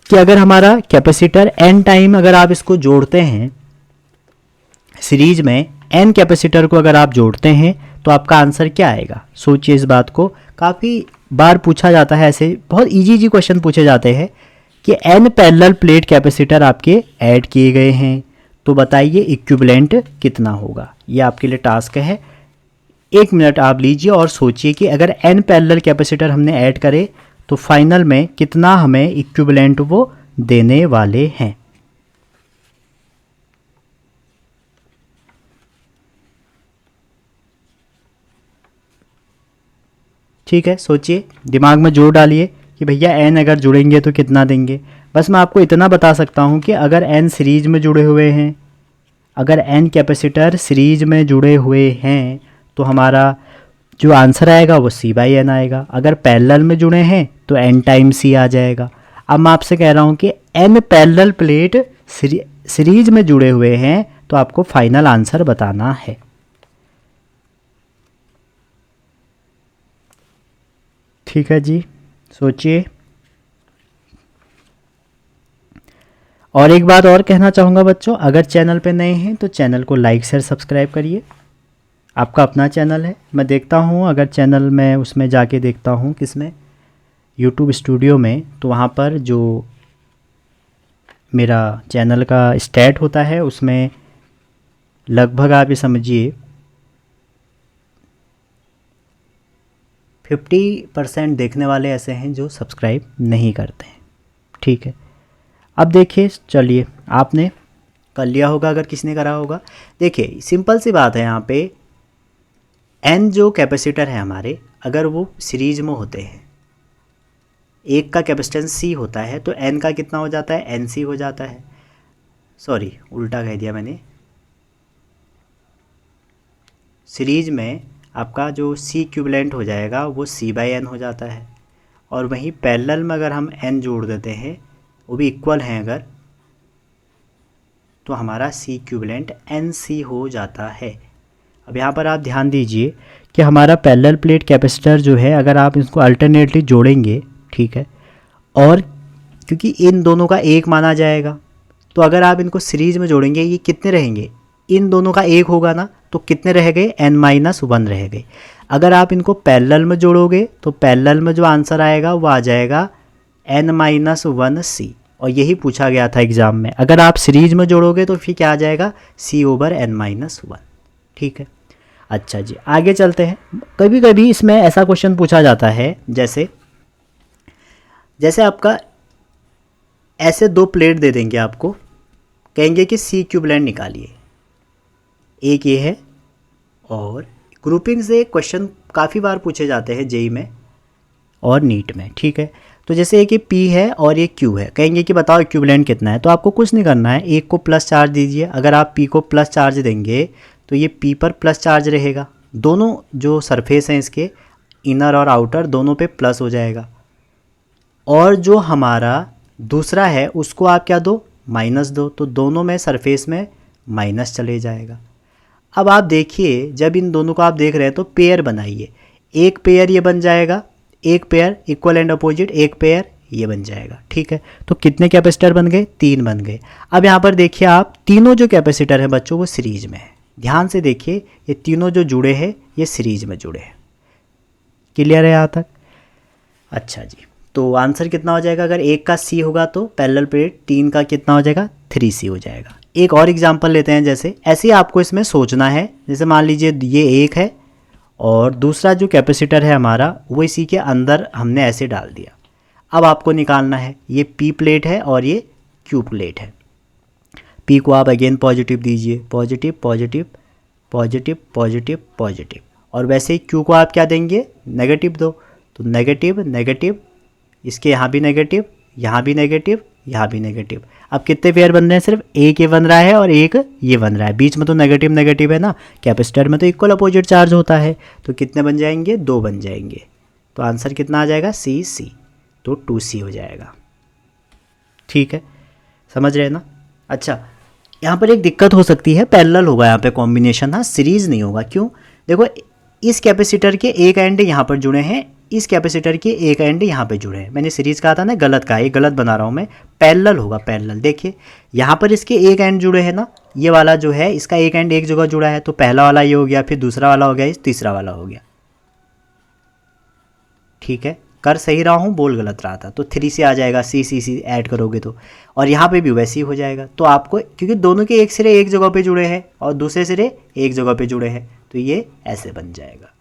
कि अगर हमारा कैपेसिटर n टाइम अगर आप इसको जोड़ते हैं सीरीज में, n कैपेसिटर को अगर आप जोड़ते हैं तो आपका आंसर क्या आएगा। सोचिए इस बात को, काफ़ी बार पूछा जाता है, ऐसे बहुत इजी क्वेश्चन पूछे जाते हैं कि n पैरेलल प्लेट कैपेसिटर आपके ऐड किए गए हैं, तो बताइए इक्विवेलेंट कितना होगा। ये आपके लिए टास्क है, 1 मिनट आप लीजिए और सोचिए कि अगर n पैरेलल कैपेसिटर हमने ऐड करे तो फाइनल में कितना हमें इक्विवेलेंट वो देने वाले हैं। ठीक है, सोचिए, दिमाग में जोर डालिए कि भैया n अगर जुड़ेंगे तो कितना देंगे। बस मैं आपको इतना बता सकता हूँ कि अगर n सीरीज में जुड़े हुए हैं, अगर n कैपेसिटर सीरीज में जुड़े हुए हैं तो हमारा जो आंसर आएगा वो C/n आएगा। अगर पैरेलल में जुड़े हैं तो n टाइम C आ जाएगा। अब मैं आपसे कह रहा हूँ कि n पैरेलल प्लेट सीरीज में जुड़े हुए हैं तो आपको फाइनल आंसर बताना है। ठीक है जी, सोचिए। और एक बात और कहना चाहूँगा बच्चों, अगर चैनल पे नए हैं तो चैनल को लाइक शेयर सब्सक्राइब करिए। आपका अपना चैनल है, मैं देखता हूँ अगर चैनल में उसमें जाके देखता हूँ किसमें, यूट्यूब स्टूडियो में, तो वहाँ पर जो मेरा चैनल का स्टैट होता है उसमें लगभग आप ये समझिए 50% देखने वाले ऐसे हैं जो सब्सक्राइब नहीं करते हैं। ठीक है, अब देखिए, चलिए आपने कर लिया होगा अगर किसी ने करा होगा। देखिए सिंपल सी बात है, यहाँ पे n जो कैपेसिटर है हमारे, अगर वो सीरीज में होते हैं, एक का कैपेसिटेंस C होता है तो n का कितना हो जाता है, NC हो जाता है। सॉरी, उल्टा कह दिया मैंने। सीरीज में आपका जो C इक्विवेलेंट हो जाएगा वो C/n हो जाता है, और वहीं पैरेलल में अगर हम n जोड़ देते हैं, वो भी इक्वल हैं अगर, तो हमारा C इक्विवेलेंट NC हो जाता है। अब यहाँ पर आप ध्यान दीजिए कि हमारा पैरेलल प्लेट कैपेसिटर जो है, अगर आप इसको अल्टरनेटली जोड़ेंगे, ठीक है, और क्योंकि इन दोनों का एक माना जाएगा, तो अगर आप इनको सीरीज में जोड़ेंगे ये कितने रहेंगे, इन दोनों का एक होगा ना, तो कितने रह गए, n-1 रह गए। अगर आप इनको पैरेलल में जोड़ोगे तो पैरेलल में जो आंसर आएगा वो आ जाएगा n-1c, और यही पूछा गया था एग्ज़ाम में। अगर आप सीरीज में जोड़ोगे तो फिर क्या आ जाएगा, C/n-1। ठीक है, अच्छा जी, आगे चलते हैं। कभी कभी इसमें ऐसा क्वेश्चन पूछा जाता है, जैसे आपका ऐसे 2 प्लेट दे देंगे, आपको कहेंगे कि C इक्विवेलेंट निकालिए, एक ये है, और ग्रुपिंग से क्वेश्चन काफ़ी बार पूछे जाते हैं जेई में और नीट में। ठीक है, तो जैसे एक ये P है और ये Q है, कहेंगे कि बताओ इक्विवेलेंट कितना है, तो आपको कुछ नहीं करना है, एक को प्लस चार्ज दीजिए। अगर आप P को प्लस चार्ज देंगे तो ये P पर प्लस चार्ज रहेगा, दोनों जो सरफेस हैं इसके, इनर और आउटर, दोनों पे प्लस हो जाएगा। और जो हमारा दूसरा है उसको आप क्या दो, माइनस दो, तो दोनों में सरफेस में माइनस चले जाएगा। अब आप देखिए, जब इन दोनों को आप देख रहे हैं तो पेयर बनाइए, एक पेयर ये बन जाएगा, एक पेयर इक्वल एंड अपोजिट, एक पेयर ये बन जाएगा। ठीक है, तो कितने कैपेसिटर बन गए, 3 बन गए। अब यहाँ पर देखिए आप, तीनों जो कैपेसिटर हैं बच्चों वो सीरीज में है, ध्यान से देखिए, ये तीनों जो जुड़े हैं ये सीरीज में जुड़े हैं। क्लियर है यहाँ तक? अच्छा जी, तो आंसर कितना हो जाएगा, अगर एक का C होगा तो पैरेलल प्लेट 3 का कितना हो जाएगा, 3C हो जाएगा। एक और एग्जांपल लेते हैं, जैसे ऐसे ही आपको इसमें सोचना है, जैसे मान लीजिए ये एक है और दूसरा जो कैपेसिटर है हमारा वो इसी के अंदर हमने ऐसे डाल दिया। अब आपको निकालना है, ये P प्लेट है और ये Q प्लेट है। P को आप अगेन पॉजिटिव दीजिए, positive positive positive positive positive, और वैसे ही Q को आप क्या देंगे, नेगेटिव दो, तो नेगेटिव नेगेटिव, इसके यहाँ भी नेगेटिव, यहाँ भी नेगेटिव, यहाँ भी नेगेटिव। अब कितने पेयर बन रहे हैं, सिर्फ एक ये बन रहा है और एक ये बन रहा है, बीच में तो नेगेटिव नेगेटिव है ना, कैपेसिटर में तो इक्वल अपोजिट चार्ज होता है, तो कितने बन जाएंगे, 2 बन जाएंगे। तो आंसर कितना आ जाएगा, C, तो 2C हो जाएगा। ठीक है, समझ रहे हैं ना? अच्छा, यहाँ पर एक दिक्कत हो सकती है, पैरेलल होगा यहाँ पे कॉम्बिनेशन, हाँ सीरीज़ नहीं होगा। क्यों? देखो इस कैपेसिटर के एक एंड यहाँ पर जुड़े हैं, इस कैपेसिटर के एक एंड यहाँ पे जुड़े हैं। मैंने सीरीज़ कहा था ना, गलत कहा, ये गलत बना रहा हूँ मैं, पैरेलल होगा पैरेलल। देखिए यहाँ पर इसके एक एंड जुड़े हैं ना, ये वाला जो है इसका एक एंड एक जगह जुड़ा है, तो पहला वाला ये हो गया, फिर दूसरा वाला हो गया, इस तीसरा वाला हो गया। ठीक है, कर सही रहा हूँ, बोल गलत रहा था। तो 3 से आ जाएगा, सी ऐड करोगे तो, और यहाँ पे भी वैसे ही हो जाएगा। तो आपको, क्योंकि दोनों के एक सिरे एक जगह पे जुड़े हैं और दूसरे सिरे एक जगह पे जुड़े हैं, तो ये ऐसे बन जाएगा।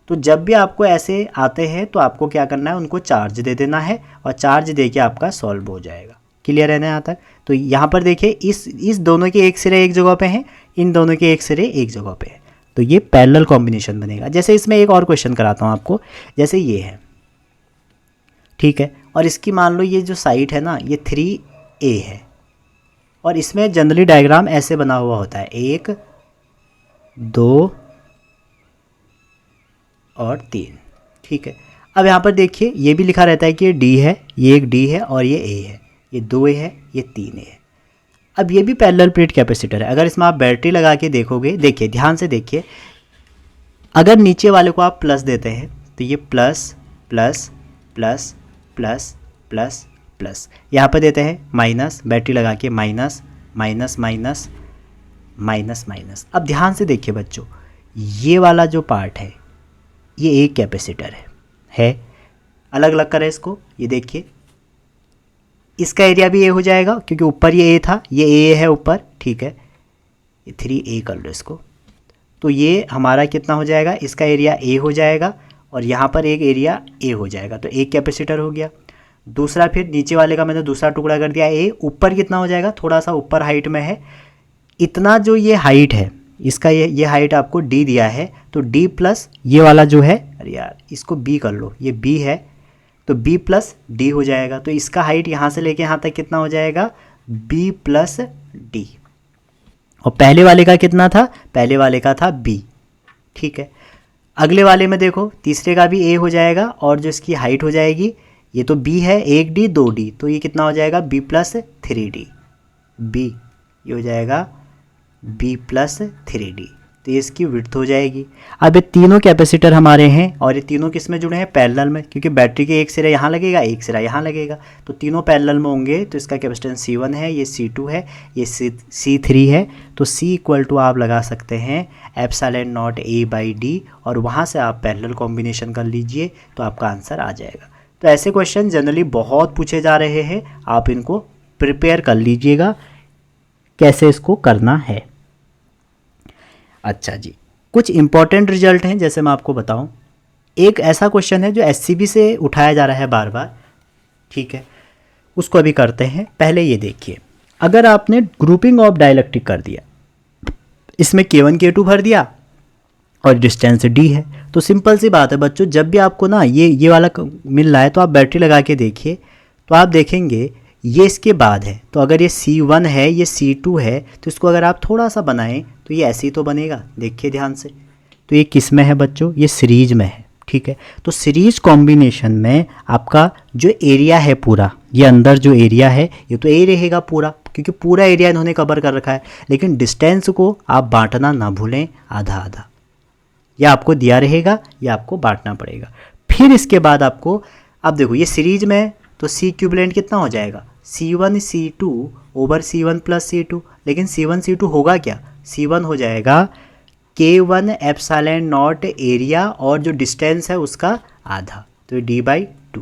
तो जब भी आपको ऐसे आते हैं तो आपको क्या करना है, उनको चार्ज दे देना है और चार्ज दे के आपका सॉल्व हो जाएगा। क्लियर है ना यहाँ तक? तो यहाँ पर देखिए इस दोनों के एक सिरे एक जगह पे हैं, इन दोनों के एक सिरे एक जगह पे है, तो ये पैरेलल कॉम्बिनेशन बनेगा। जैसे इसमें एक और क्वेश्चन कराता हूँ आपको, जैसे ये है, ठीक है, और इसकी मान लो ये जो साइड है ना, ये 3A है, और इसमें जनरली डायग्राम ऐसे बना हुआ होता है, 1 2 और 3। ठीक है, अब यहाँ पर देखिए ये भी लिखा रहता है कि ये D है, ये एक D है और ये A है, ये 2A है, ये 3A है। अब ये भी पैरेलल प्लेट कैपेसिटर है। अगर इसमें आप बैटरी लगा के देखोगे, देखिए ध्यान से देखिए, अगर नीचे वाले को आप प्लस देते हैं तो ये plus plus plus plus plus plus, यहाँ पर देते हैं माइनस, बैटरी लगा के minus minus minus minus minus. अब ध्यान से देखिए बच्चों, ये वाला जो पार्ट है ये एक कैपेसिटर है, अलग अलग करें इसको, ये देखिए इसका एरिया भी ए हो जाएगा, क्योंकि ऊपर ये ए था, ये ए है ऊपर, ठीक है, ये 3A कर लो इसको, तो ये हमारा कितना हो जाएगा, इसका एरिया ए हो जाएगा और यहाँ पर एक एरिया ए हो जाएगा, तो एक कैपेसिटर हो गया। दूसरा फिर नीचे वाले का मैंने दूसरा टुकड़ा कर दिया ए, ऊपर कितना हो जाएगा, थोड़ा सा ऊपर हाइट में है, इतना जो ये हाइट है इसका, ये हाइट आपको D दिया है, तो D प्लस ये वाला जो है, अरे यार इसको B कर लो, ये B है, तो B प्लस D हो जाएगा। तो इसका हाइट यहाँ से लेके यहाँ तक कितना हो जाएगा, B प्लस D। और पहले वाले का कितना था, पहले वाले का था B। ठीक है, अगले वाले में देखो, तीसरे का भी A हो जाएगा और जो इसकी हाइट हो जाएगी, ये तो B है, 1D 2D, तो ये कितना हो जाएगा, B प्लस 3D, B ये हो जाएगा B प्लस 3D, तो ये इसकी विड्थ हो जाएगी। अब ये तीनों कैपेसिटर हमारे हैं और ये तीनों किस में जुड़े हैं, पैरेलल में, क्योंकि बैटरी के एक सिरा यहाँ लगेगा, एक सिरा यहाँ लगेगा, तो तीनों पैरेलल में होंगे, तो इसका कैपेसिटेंस C1 है, ये C2 है, ये C3 है। तो C इक्वल टू आप लगा सकते हैं एप्सिलॉन नॉट A/D, और वहाँ से आप पैरेलल कॉम्बिनेशन कर लीजिए तो आपका आंसर आ जाएगा। तो ऐसे क्वेश्चन जनरली बहुत पूछे जा रहे हैं, आप इनको प्रिपेयर कर लीजिएगा कैसे इसको करना है। अच्छा जी, कुछ इंपॉर्टेंट रिजल्ट हैं, जैसे मैं आपको बताऊं, एक ऐसा क्वेश्चन है जो SCB से उठाया जा रहा है बार बार, ठीक है, उसको अभी करते हैं। पहले ये देखिए, अगर आपने ग्रुपिंग ऑफ डाइलेक्ट्रिक कर दिया, इसमें K1 K2 भर दिया और डिस्टेंस D है, तो सिंपल सी बात है बच्चों, जब भी आपको ना ये वाला मिल रहा है तो आप बैटरी लगा के देखिए, तो आप देखेंगे ये इसके बाद है, तो अगर ये C1 है, ये C2 है, तो इसको अगर आप थोड़ा सा बनाएं तो ये ऐसे ही तो बनेगा। देखिए ध्यान से, तो ये किस में है बच्चों, ये सीरीज में है। ठीक है, तो सीरीज कॉम्बिनेशन में आपका जो एरिया है पूरा, ये अंदर जो एरिया है ये तो ए रहेगा पूरा, क्योंकि पूरा एरिया इन्होंने कवर कर रखा है, लेकिन डिस्टेंस को आप बांटना ना भूलें, आधा आधा, या आपको दिया रहेगा या आपको बांटना पड़ेगा। फिर इसके बाद आपको, अब देखो ये सीरीज में, तो C इक्विवेलेंट कितना हो जाएगा, C1 C2 over C1 plus C2, लेकिन C1 C2 होगा क्या, C1 हो जाएगा K1 एप्सिलॉन नॉट एरिया और जो डिस्टेंस है उसका आधा, तो D/2।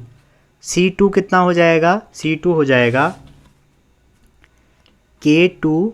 C2 कितना हो जाएगा, C2 हो जाएगा K2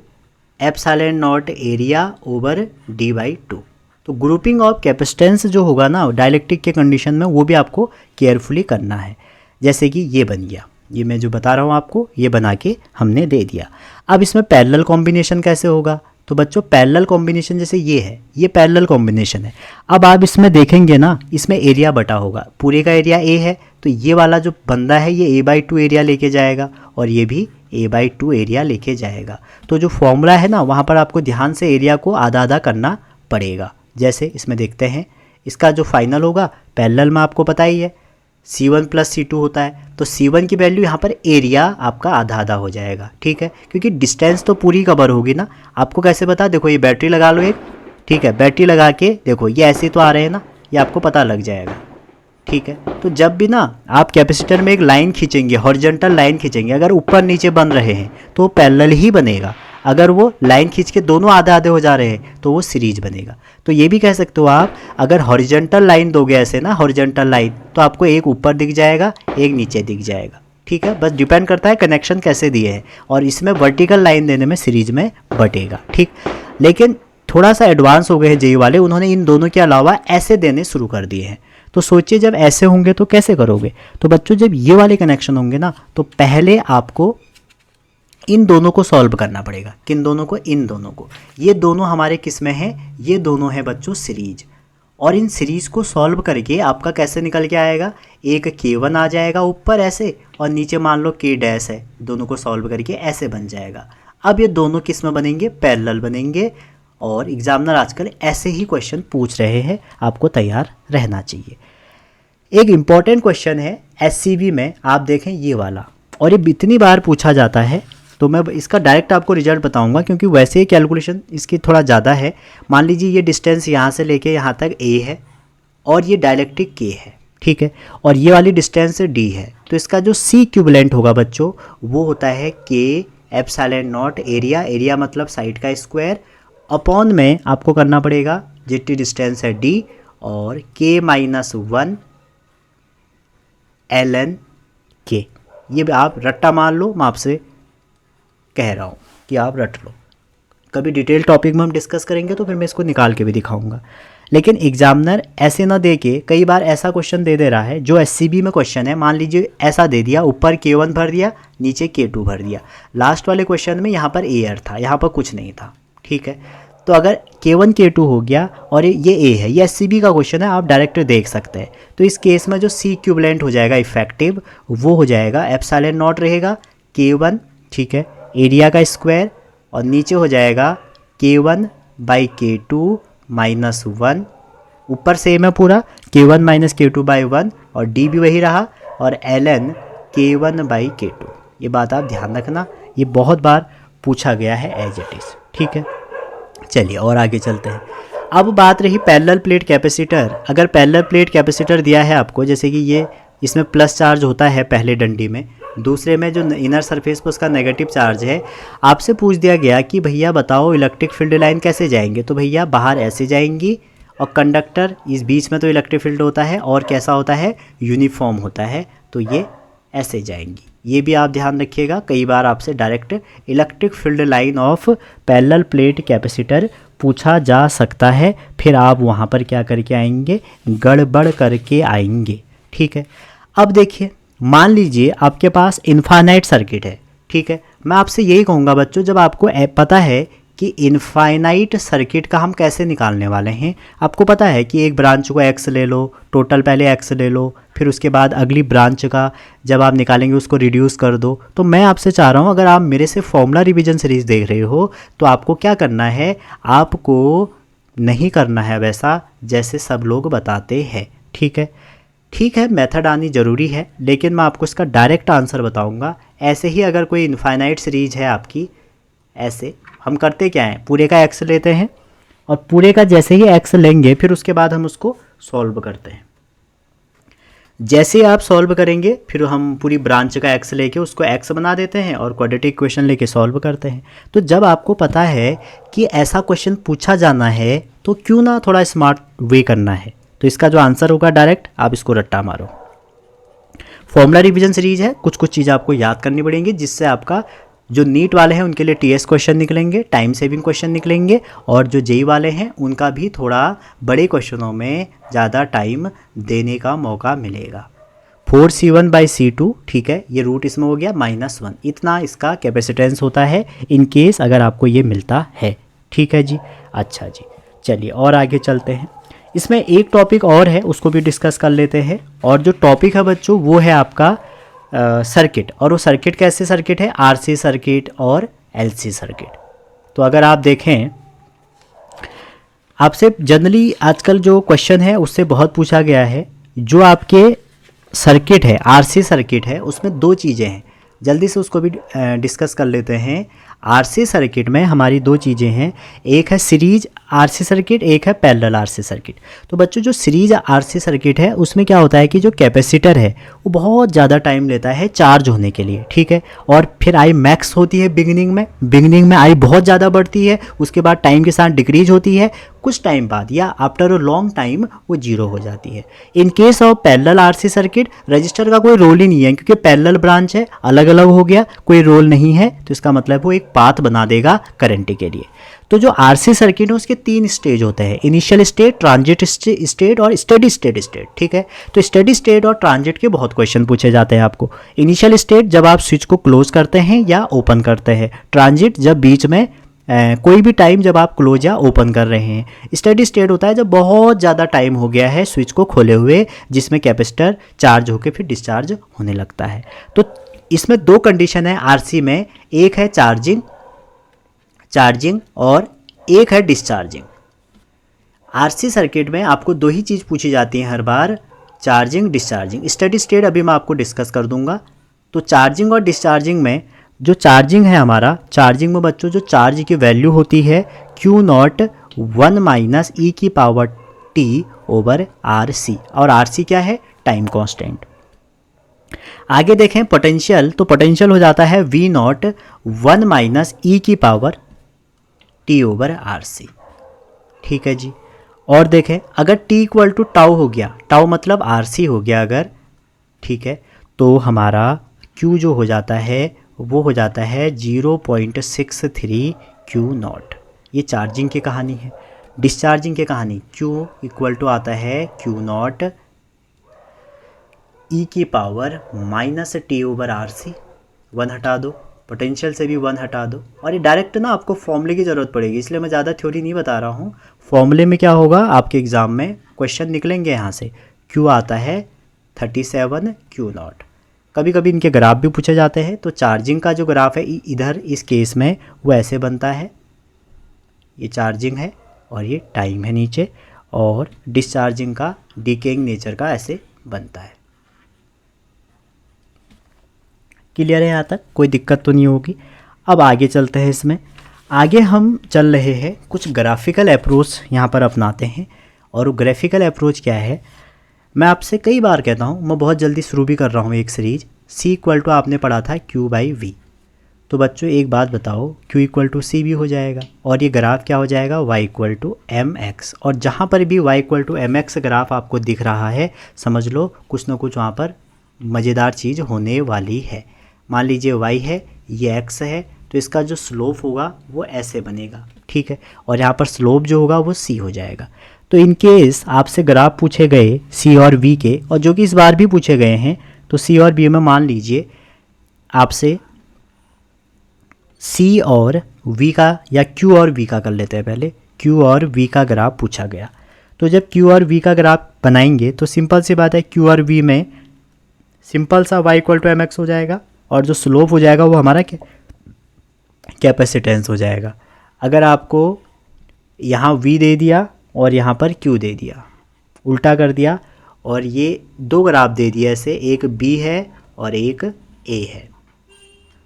epsilon not area over D/2। तो ग्रुपिंग ऑफ कैपेसिटेंस जो होगा ना डाइलेक्ट्रिक के कंडीशन में, वो भी आपको केयरफुली करना है। जैसे कि ये बन गया, ये मैं जो बता रहा हूँ आपको, ये बना के हमने दे दिया। अब इसमें पैरेलल कॉम्बिनेशन कैसे होगा, तो बच्चों पैरेलल कॉम्बिनेशन जैसे ये है, ये पैरेलल कॉम्बिनेशन है। अब आप इसमें देखेंगे ना, इसमें एरिया बटा होगा, पूरे का एरिया A है, तो ये वाला जो बंदा है ये A/2 एरिया लेके जाएगा और ये भी A/2 एरिया लेके जाएगा। तो जो फॉर्मूला है ना, वहाँ पर आपको ध्यान से एरिया को आधा आधा करना पड़ेगा। जैसे इसमें देखते हैं, इसका जो फाइनल होगा पैरेलल में आपको पता ही है C1 प्लस C2 होता है, तो C1 की वैल्यू यहाँ पर एरिया आपका आधा आधा हो जाएगा। ठीक है, क्योंकि डिस्टेंस तो पूरी कवर होगी ना, आपको कैसे बता, देखो ये बैटरी लगा लो एक, ठीक है, बैटरी लगा के देखो ये ऐसे तो आ रहे हैं ना, ये आपको पता लग जाएगा। ठीक है, तो जब भी ना आप कैपेसिटर में एक लाइन खींचेंगे, हॉरिजॉन्टल लाइन खींचेंगे, अगर ऊपर नीचे बन रहे हैं तो पैरेलल ही बनेगा। अगर वो लाइन खींच के दोनों आधे आधे हो जा रहे हैं तो वो सीरीज बनेगा। तो ये भी कह सकते हो आप, अगर हॉरिजॉन्टल लाइन दोगे ऐसे ना, हॉरिजॉन्टल लाइन, तो आपको एक ऊपर दिख जाएगा, एक नीचे दिख जाएगा। ठीक है, बस डिपेंड करता है कनेक्शन कैसे दिए हैं, और इसमें वर्टिकल लाइन देने में सीरीज में बटेगा। ठीक, लेकिन थोड़ा सा एडवांस हो गए हैं जेई वाले, उन्होंने इन दोनों के अलावा ऐसे देने शुरू कर दिए हैं। तो सोचिए जब ऐसे होंगे तो कैसे करोगे। तो बच्चों जब ये वाले कनेक्शन होंगे ना, तो पहले आपको इन दोनों को सॉल्व करना पड़ेगा। किन दोनों को? इन दोनों को। ये दोनों हमारे किस में हैं? ये दोनों हैं बच्चों सीरीज। और इन सीरीज को सॉल्व करके आपका कैसे निकल के आएगा? एक K1 आ जाएगा ऊपर ऐसे, और नीचे मान लो K डैश है। दोनों को सॉल्व करके ऐसे बन जाएगा। अब ये दोनों किस में बनेंगे? पैरेलल बनेंगे। और एग्जामिनर आजकल ऐसे ही क्वेश्चन पूछ रहे हैं, आपको तैयार रहना चाहिए। एक इम्पॉर्टेंट क्वेश्चन है SCV में, आप देखें ये वाला, और ये इतनी बार पूछा जाता है, तो मैं इसका डायरेक्ट आपको रिजल्ट बताऊंगा, क्योंकि वैसे ही कैलकुलेशन इसकी थोड़ा ज़्यादा है। मान लीजिए ये डिस्टेंस यहाँ से लेके यहाँ तक A है, और ये डायलेक्ट्रिक K है। ठीक है, और ये वाली डिस्टेंस D है। तो इसका जो C इक्विवेलेंट होगा बच्चों, वो होता है K epsilon not area, area मतलब साइड का स्क्वायर, अपॉन में आपको करना पड़ेगा जितनी डिस्टेंस है D, और K-1 ln K। ये आप रट्टा मान लो, मैं आपसे कह रहा हूँ कि आप रट लो। कभी डिटेल टॉपिक में हम डिस्कस करेंगे तो फिर मैं इसको निकाल के भी दिखाऊंगा। लेकिन एग्जामिनर ऐसे ना दे के, कई बार ऐसा क्वेश्चन दे रहा है जो SCB में क्वेश्चन है, मान लीजिए ऐसा दे दिया, ऊपर K1 भर दिया, नीचे K2 भर दिया। लास्ट वाले क्वेश्चन में यहाँ पर AR था, यहाँ पर कुछ नहीं था। ठीक है, तो अगर K1 K2 हो गया और ये A है, ये SCB का क्वेश्चन है, आप डायरेक्ट देख सकते हैं। तो इस केस में जो C इक्विवेलेंट हो जाएगा इफेक्टिव, वो हो जाएगा एप्सिलॉन नॉट रहेगा K1, ठीक है, एरिया का स्क्वायर, और नीचे हो जाएगा K1 बाई K2 माइनस 1, ऊपर सेम है पूरा, K1 माइनस K2 बाई 1, और D भी वही रहा, और ln K1 बाई K2। ये बात आप ध्यान रखना, ये बहुत बार पूछा गया है एज इट इज़। ठीक है, चलिए और आगे चलते हैं। अब बात रही पैरेलल प्लेट कैपेसिटर। अगर पैरेलल प्लेट कैपेसिटर दिया है आपको, जैसे कि ये, इसमें प्लस चार्ज होता है पहले डंडी में, दूसरे में जो इनर सरफेस पर उसका नेगेटिव चार्ज है। आपसे पूछ दिया गया कि भैया बताओ इलेक्ट्रिक फील्ड लाइन कैसे जाएंगे, तो भैया बाहर ऐसे जाएंगी, और कंडक्टर इस बीच में तो इलेक्ट्रिक फील्ड होता है, और कैसा होता है? यूनिफॉर्म होता है, तो ये ऐसे जाएंगी। ये भी आप ध्यान रखिएगा, कई बार आपसे direct electric field line of parallel plate capacitor पूछा जा सकता है। फिर आप वहाँ पर क्या करके आएंगे? गड़बड़ करके आएंगे। ठीक है, अब देखिए, मान लीजिए आपके पास इनफाइनाइट सर्किट है। ठीक है, मैं आपसे यही कहूँगा बच्चों, जब आपको पता है कि इनफाइनाइट सर्किट का हम कैसे निकालने वाले हैं, आपको पता है कि एक ब्रांच को x ले लो, टोटल पहले x ले लो, फिर उसके बाद अगली ब्रांच का जब आप निकालेंगे उसको रिड्यूस कर दो। तो मैं आपसे चाह रहा हूँ, अगर आप मेरे से फॉर्मूला रिवीजन सीरीज़ देख रहे हो, तो आपको क्या करना है? आपको नहीं करना है वैसा जैसे सब लोग बताते हैं। ठीक है, ठीक है, मेथड आनी ज़रूरी है, लेकिन मैं आपको इसका डायरेक्ट आंसर बताऊंगा। ऐसे ही अगर कोई इनफाइनाइट सीरीज है आपकी, ऐसे हम करते क्या हैं? पूरे का x लेते हैं, और पूरे का जैसे ही x लेंगे फिर उसके बाद हम उसको सॉल्व करते हैं। जैसे ही आप सॉल्व करेंगे फिर हम पूरी ब्रांच का x लेके उसको x बना देते हैं, और क्वाड्रेटिक इक्वेशन लेके सॉल्व करते हैं। तो जब आपको पता है कि ऐसा क्वेश्चन पूछा जाना है, तो क्यों ना थोड़ा स्मार्ट वे करना है। तो इसका जो आंसर होगा डायरेक्ट, आप इसको रट्टा मारो। फॉर्मूला रिवीजन सीरीज है, कुछ कुछ चीज़ें आपको याद करनी पड़ेंगी, जिससे आपका जो नीट वाले हैं उनके लिए TS क्वेश्चन निकलेंगे, टाइम सेविंग क्वेश्चन निकलेंगे, और जो जेई वाले हैं उनका भी थोड़ा बड़े क्वेश्चनों में ज़्यादा टाइम देने का मौका मिलेगा। 4C1/C2, ठीक है, ये रूट इसमें हो गया -1, इतना इसका कैपेसिटेंस होता है इन केस अगर आपको ये मिलता है। ठीक है जी, अच्छा जी, चलिए और आगे चलते हैं। इसमें एक टॉपिक और है, उसको भी डिस्कस कर लेते हैं। और जो टॉपिक है बच्चों, वो है आपका सर्किट। और वो सर्किट कैसे सर्किट है? RC सर्किट और LC सर्किट। तो अगर आप देखें, आपसे जनरली आजकल जो क्वेश्चन है उससे बहुत पूछा गया है, जो आपके सर्किट है, RC सर्किट है, उसमें दो चीज़ें हैं, जल्दी से उसको भी डिस्कस कर लेते हैं। RC सर्किट में हमारी दो चीज़ें हैं, एक है सीरीज आरसी सर्किट, एक है पैरेलल आरसी सर्किट। तो बच्चों जो सीरीज आरसी सर्किट है उसमें क्या होता है कि जो कैपेसिटर है वो बहुत ज़्यादा टाइम लेता है चार्ज होने के लिए, ठीक है। और फिर आई मैक्स होती है बिगिनिंग में आई बहुत ज़्यादा बढ़ती है, उसके बाद टाइम के साथ डिक्रीज होती है, कुछ टाइम बाद या आफ्टर अ लॉन्ग टाइम वो जीरो हो जाती है। In case of parallel RC circuit register का कोई रोल ही नहीं है, क्योंकि पैरेलल ब्रांच है, अलग अलग हो गया, कोई रोल नहीं है, तो इसका मतलब वो एक पाथ बना देगा करंट के लिए। तो जो आरसी सर्किट है उसके 3 स्टेज होते हैं, इनिशियल स्टेट, ट्रांजिट स्टेट और स्टेडी स्टेट, ठीक है। तो स्टेडी स्टेट और ट्रांजिट के बहुत क्वेश्चन पूछे जाते हैं आपको। इनिशियल स्टेट जब आप स्विच को क्लोज करते हैं या ओपन करते हैं, ट्रांजिट जब बीच में कोई भी टाइम जब आप क्लोज या ओपन कर रहे हैं, स्टेडी स्टेट होता है जब बहुत ज़्यादा टाइम हो गया है स्विच को खोले हुए, जिसमें कैपेसिटर चार्ज होकर फिर डिस्चार्ज होने लगता है। तो इसमें 2 कंडीशन है आरसी में, एक है चार्जिंग और एक है डिस्चार्जिंग। आरसी सर्किट में आपको 2 ही चीज़ पूछी जाती हैं हर बार, चार्जिंग डिस्चार्जिंग। स्टेडी स्टेट अभी मैं आपको डिस्कस कर दूंगा। तो चार्जिंग और डिस्चार्जिंग में जो चार्जिंग है हमारा, चार्जिंग में बच्चों जो चार्ज की वैल्यू होती है Q0 1 माइनस ई की पावर t ओवर RC, और RC क्या है, टाइम कांस्टेंट। आगे देखें पोटेंशियल, तो पोटेंशियल हो जाता है V0 1 माइनस ई की पावर t ओवर RC, ठीक है जी। और देखें अगर t इक्वल टू टाउ हो गया, टाउ मतलब RC हो गया अगर, ठीक है, तो हमारा Q जो हो जाता है वो हो जाता है 0.63 Q0। ये चार्जिंग की कहानी है। डिस्चार्जिंग की कहानी, Q इक्वल टू आता है Q0 ई की power minus T over RC, 1 हटा दो, पोटेंशियल से भी 1 हटा दो। और ये डायरेक्ट ना आपको फॉर्मूले की ज़रूरत पड़ेगी, इसलिए मैं ज़्यादा थ्योरी नहीं बता रहा हूँ। फॉर्मूले में क्या होगा, आपके एग्ज़ाम में क्वेश्चन निकलेंगे यहाँ से। Q आता है 37 Q0। कभी कभी इनके ग्राफ भी पूछे जाते हैं। तो चार्जिंग का जो ग्राफ है इधर इस केस में वो ऐसे बनता है, ये चार्जिंग है और ये टाइम है नीचे, और डिस्चार्जिंग का डीकेइंग नेचर का ऐसे बनता है। क्लियर है यहाँ तक, कोई दिक्कत तो नहीं होगी। अब आगे चलते हैं। इसमें आगे हम चल रहे हैं, कुछ ग्राफिकल अप्रोच यहाँ पर अपनाते हैं। और वो ग्राफिकल अप्रोच क्या है, मैं आपसे कई बार कहता हूँ, मैं बहुत जल्दी शुरू भी कर रहा हूँ एक सीरीज। C इक्वल टू आपने पढ़ा था Q/V। तो बच्चों एक बात बताओ, Q इक्वल टू C भी हो जाएगा, और ये ग्राफ क्या हो जाएगा, Y इक्वल टू MX। और जहाँ पर भी Y equal to MX graph आपको दिख रहा है, समझ लो कुछ ना कुछ वहाँ पर मज़ेदार चीज़ होने वाली है। मान लीजिए Y है, ये X है, तो इसका जो स्लोप होगा वो ऐसे बनेगा, ठीक है। और यहाँ पर स्लोप जो होगा वो C हो जाएगा। तो इन केस आपसे ग्राफ पूछे गए C और V के, और जो कि इस बार भी पूछे गए हैं, तो C और V में मान लीजिए आपसे C और V का या Q और V का कर लेते हैं पहले, Q और V का ग्राफ पूछा गया। तो जब Q और V का ग्राफ बनाएंगे तो सिंपल सी बात है, Q और V में सिंपल सा Y इक्वल टू MX हो जाएगा, और जो स्लोप हो जाएगा वो हमारा कैपेसिटेंस हो जाएगा। अगर आपको यहाँ V दे दिया और यहाँ पर Q दे दिया, उल्टा कर दिया, और ये 2 ग्राफ दे दिया ऐसे, एक B है और एक A है,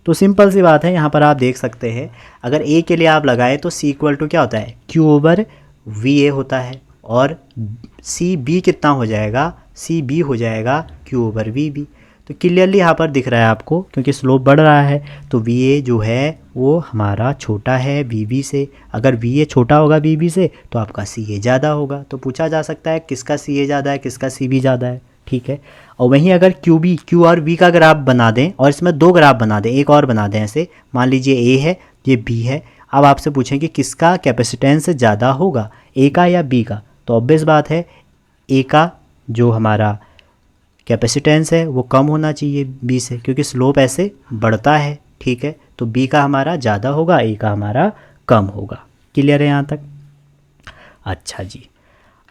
तो सिंपल सी बात है, यहाँ पर आप देख सकते हैं अगर A के लिए आप लगाएं तो C इक्वल टू क्या होता है, Q ओवर VA होता है, और CB कितना हो जाएगा, CB हो जाएगा Q ओवर VB। तो क्लियरली यहाँ पर दिख रहा है आपको, क्योंकि स्लोप बढ़ रहा है, तो VA जो है वो हमारा छोटा है VB से। अगर VA छोटा होगा VB से तो आपका CA ज़्यादा होगा। तो पूछा जा सकता है किसका CA ज़्यादा है, किसका CB ज़्यादा है, ठीक है। और वहीं अगर Q और V का ग्राफ बना दें, और इसमें 2 ग्राफ बना दें, एक और बना दें ऐसे, मान लीजिए A है, ये B है। अब आपसे पूछें कि किसका कैपेसिटेंस ज़्यादा होगा, A का या B का, तो ऑब्वियस बात है A का जो हमारा कैपेसिटेंस है वो कम होना चाहिए B से, क्योंकि स्लोप ऐसे बढ़ता है, ठीक है। तो B का हमारा ज़्यादा होगा, A का हमारा कम होगा। क्लियर है यहाँ तक? अच्छा जी,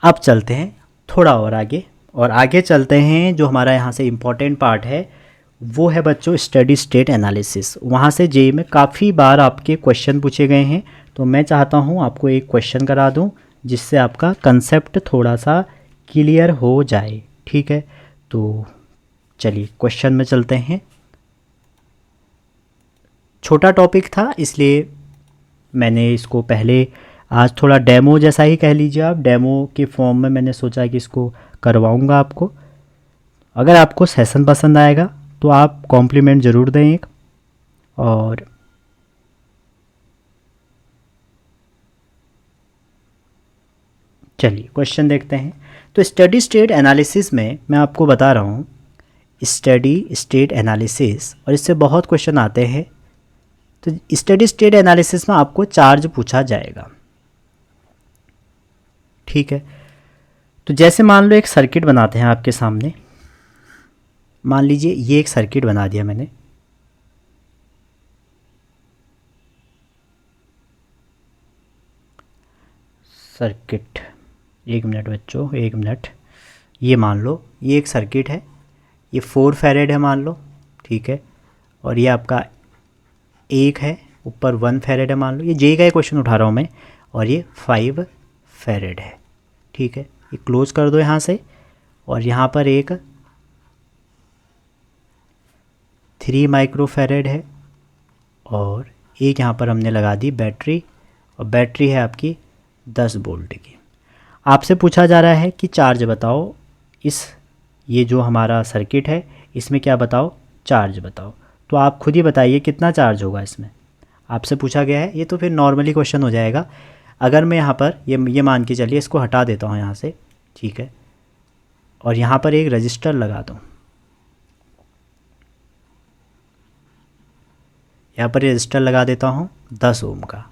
अब चलते हैं थोड़ा और आगे, और आगे चलते हैं जो हमारा यहाँ से इम्पॉर्टेंट पार्ट है वो है बच्चों स्टडी स्टेट एनालिसिस। वहाँ से जेईई में काफ़ी बार आपके क्वेश्चन पूछे गए हैं, तो मैं चाहता हूँ आपको एक क्वेश्चन करा दूँ जिससे आपका कंसेप्ट थोड़ा सा क्लियर हो जाए, ठीक है। तो चलिए क्वेश्चन में चलते हैं। छोटा टॉपिक था इसलिए मैंने इसको पहले आज थोड़ा डेमो जैसा ही कह लीजिए आप, डेमो के फॉर्म में मैंने सोचा कि इसको करवाऊंगा आपको। अगर आपको सेशन पसंद आएगा तो आप कॉम्प्लीमेंट ज़रूर दें एक। और चलिए क्वेश्चन देखते हैं। तो स्टडी स्टेट एनालिसिस में मैं आपको बता रहा हूँ, स्टडी स्टेट एनालिसिस, और इससे बहुत क्वेश्चन आते हैं। तो स्टडी स्टेट एनालिसिस में आपको चार्ज पूछा जाएगा, ठीक है। तो जैसे मान लो एक सर्किट बनाते हैं आपके सामने, मान लीजिए ये एक सर्किट बना दिया मैंने, सर्किट, 1 मिनट बच्चों 1 मिनट। ये मान लो ये एक सर्किट है, ये 4 फैरेड है मान लो, ठीक है। और ये आपका एक है, ऊपर 1 फैरेड है मान लो, ये जे का क्वेश्चन उठा रहा हूँ मैं। और ये 5 फैरेड है, ठीक है। ये क्लोज कर दो यहाँ से। और यहाँ पर एक 3 माइक्रो फैरेड है, और एक यहाँ पर हमने लगा दी बैटरी, और बैटरी है आपकी 10 वोल्ट की। आपसे पूछा जा रहा है कि चार्ज बताओ, इस ये जो हमारा सर्किट है इसमें क्या बताओ, चार्ज बताओ। तो आप खुद ही बताइए कितना चार्ज होगा इसमें, आपसे पूछा गया है। ये तो फिर नॉर्मली क्वेश्चन हो जाएगा। अगर मैं यहाँ पर ये मान के चलिए इसको हटा देता हूँ यहाँ से, ठीक है। और यहाँ पर एक रजिस्टर लगा दूँ, यहाँ पर रजिस्टर लगा देता हूँ 10 ओम का।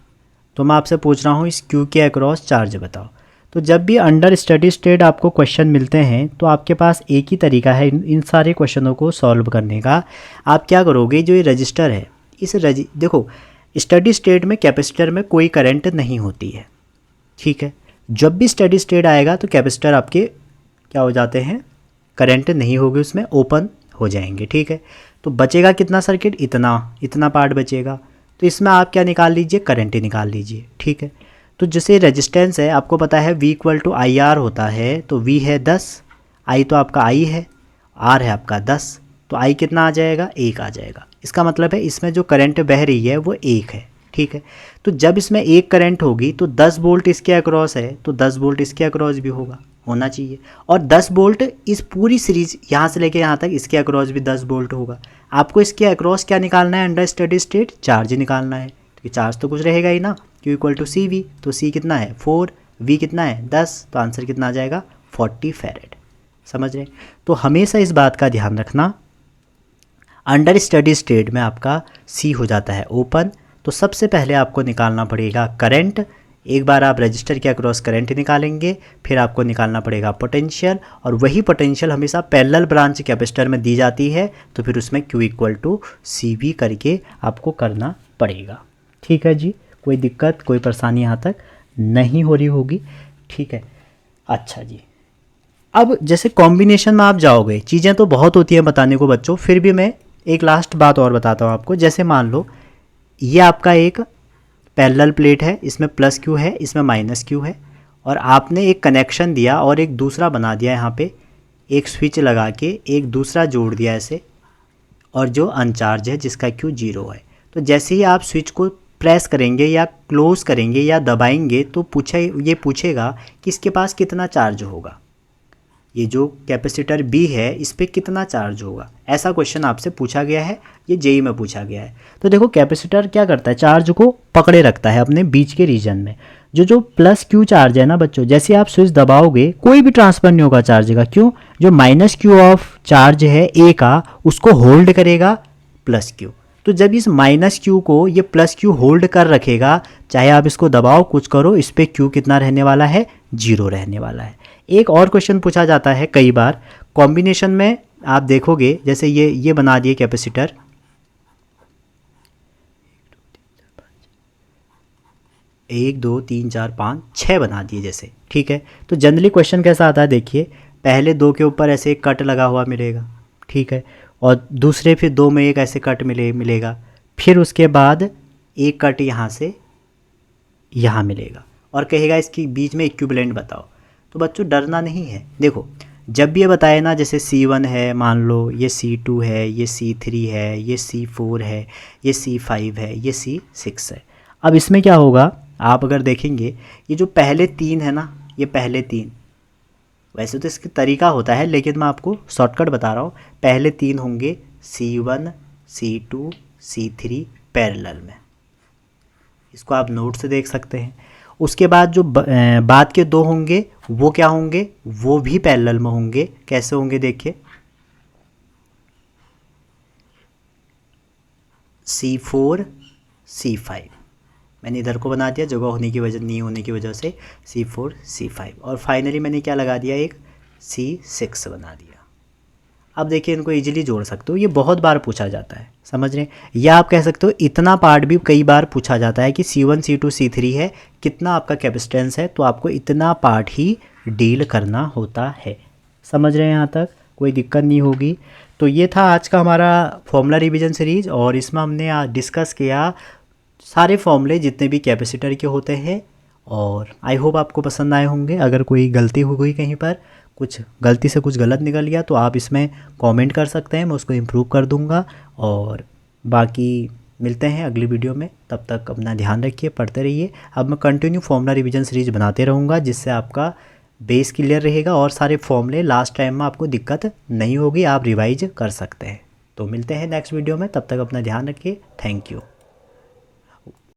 तो मैं आपसे पूछ रहा हूँ इस क्यू के अक्रॉस चार्ज बताओ। तो जब भी अंडर स्टडी स्टेट आपको क्वेश्चन मिलते हैं तो आपके पास एक ही तरीका है इन सारे क्वेश्चनों को सॉल्व करने का। आप क्या करोगे, जो ये रजिस्टर है इस देखो स्टडी स्टेट में कैपेसिटर में कोई करंट नहीं होती है, ठीक है। जब भी स्टडी स्टेट आएगा तो कैपेसिटर आपके क्या हो जाते हैं, करंट नहीं होगी उसमें, ओपन हो जाएंगे, ठीक है। तो बचेगा कितना सर्किट, इतना पार्ट बचेगा। तो इसमें आप क्या निकाल लीजिए, करंट ही निकाल लीजिए, ठीक है। तो जैसे रेजिस्टेंस है आपको पता है V = IR होता है। तो V है 10, I तो आपका I है, R है आपका 10, तो I कितना आ जाएगा, 1 आ जाएगा। इसका मतलब है इसमें जो करंट बह रही है वो 1 है, ठीक है। तो जब इसमें 1 करंट होगी तो 10 वोल्ट इसके अक्रॉस है, तो 10 वोल्ट इसके अक्रॉस भी होना चाहिए। और 10 वोल्ट इस पूरी सीरीज यहाँ से लेके यहाँ तक इसके अक्रॉस भी 10 वोल्ट होगा। आपको इसके अक्रॉस क्या निकालना है, अंडर स्टडी स्टेट चार्ज निकालना है। तो चार्ज तो कुछ रहेगा ही ना, Q = CV। तो C कितना है 4, V कितना है 10, तो आंसर कितना आ जाएगा 40 फैरेड। समझ रहे। तो हमेशा इस बात का ध्यान रखना, अंडर स्टडी स्टेट में आपका C हो जाता है ओपन। तो सबसे पहले आपको निकालना पड़ेगा करंट। एक बार आप रजिस्टर के अक्रॉस करंट निकालेंगे, फिर आपको निकालना पड़ेगा पोटेंशियल, और वही पोटेंशियल हमेशा पैरेलल ब्रांच कैपेसिटर में दी जाती है। तो फिर उसमें Q = CV करके आपको करना पड़ेगा, ठीक है जी। कोई दिक्कत कोई परेशानी यहाँ तक नहीं हो रही होगी, ठीक है। अच्छा जी, अब जैसे कॉम्बिनेशन में आप जाओगे, चीज़ें तो बहुत होती हैं बताने को बच्चों, फिर भी मैं एक लास्ट बात और बताता हूँ आपको। जैसे मान लो ये आपका एक पैरेलल प्लेट है, इसमें +Q है, इसमें -Q है, और आपने एक कनेक्शन दिया और एक दूसरा बना दिया यहाँ पे, एक स्विच लगा के एक दूसरा जोड़ दिया ऐसे, और जो अनचार्ज है जिसका Q 0 है। तो जैसे ही आप स्विच को प्रेस करेंगे या क्लोज करेंगे या दबाएंगे तो ये पूछेगा कि इसके पास कितना चार्ज होगा, ये जो कैपेसिटर B है इस पर कितना चार्ज होगा। ऐसा क्वेश्चन आपसे पूछा गया है, ये जेई में पूछा गया है। तो देखो कैपेसिटर क्या करता है, चार्ज को पकड़े रखता है अपने बीच के रीजन में। जो +Q चार्ज है ना बच्चों, जैसे आप स्विच दबाओगे कोई भी ट्रांसफर नहीं होगा चार्ज का। क्यों, जो -Q ऑफ चार्ज है A का उसको होल्ड करेगा +Q। तो जब इस -Q को ये +Q होल्ड कर रखेगा, चाहे आप इसको दबाओ कुछ करो, इस पर Q कितना रहने वाला है, 0 रहने वाला है। एक और क्वेश्चन पूछा जाता है कई बार कॉम्बिनेशन में, आप देखोगे जैसे ये बना दिए कैपेसिटर, 1 2 3 4 5 6 बना दिए जैसे, ठीक है। तो जनरली क्वेश्चन कैसा आता है, देखिए पहले 2 के ऊपर ऐसे एक कट लगा हुआ मिलेगा, ठीक है, और दूसरे फिर 2 में एक ऐसे कट मिलेगा, फिर उसके बाद एक कट यहाँ से यहाँ मिलेगा, और कहेगा इसके बीच में इक्विवेलेंट बताओ। तो बच्चों डरना नहीं है। देखो जब भी ये बताए ना, जैसे C1 है मान लो, ये C2 है, ये C3 है, ये C4 है, ये C5 है, ये C6 है। अब इसमें क्या होगा, आप अगर देखेंगे ये जो पहले 3 है ना, ये पहले 3, वैसे तो इसका तरीका होता है लेकिन मैं आपको शॉर्टकट बता रहा हूँ। पहले 3 होंगे C1 C2 C3 पैरेलल में, इसको आप नोट से देख सकते हैं। उसके बाद जो बाद के 2 होंगे वो क्या होंगे, वो भी पैरेलल में होंगे। कैसे होंगे देखिए, C4 C5, मैंने इधर को बना दिया, जगह होने की वजह नहीं होने की वजह से C4 C5, और फाइनली मैंने क्या लगा दिया, एक C6 बना दिया। अब देखिए इनको इजीली जोड़ सकते हो, ये बहुत बार पूछा जाता है, समझ रहे हैं। या आप कह सकते हो इतना पार्ट भी कई बार पूछा जाता है कि C1 C2 C3 है, कितना आपका कैपेसिटेंस है, तो आपको इतना पार्ट ही डील करना होता है। समझ रहे हैं, यहाँ तक कोई दिक्कत नहीं होगी। तो ये था आज का हमारा फॉर्मूला रिवीजन सीरीज, और इसमें हमने आज डिस्कस किया सारे फॉर्मूले जितने भी कैपेसिटर के होते हैं, और आई होप आपको पसंद आए होंगे। अगर कोई गलती हो गई कहीं पर, कुछ गलती से कुछ गलत निकल गया, तो आप इसमें कमेंट कर सकते हैं, मैं उसको इम्प्रूव कर दूंगा। और बाकी मिलते हैं अगली वीडियो में, तब तक अपना ध्यान रखिए, पढ़ते रहिए। अब मैं कंटिन्यू फॉर्मूला रिवीजन सीरीज बनाते रहूँगा, जिससे आपका बेस क्लियर रहेगा और सारे फॉर्मूले लास्ट टाइम में आपको दिक्कत नहीं होगी, आप रिवाइज कर सकते हैं। तो मिलते हैं नेक्स्ट वीडियो में, तब तक अपना ध्यान रखिए। Thank you.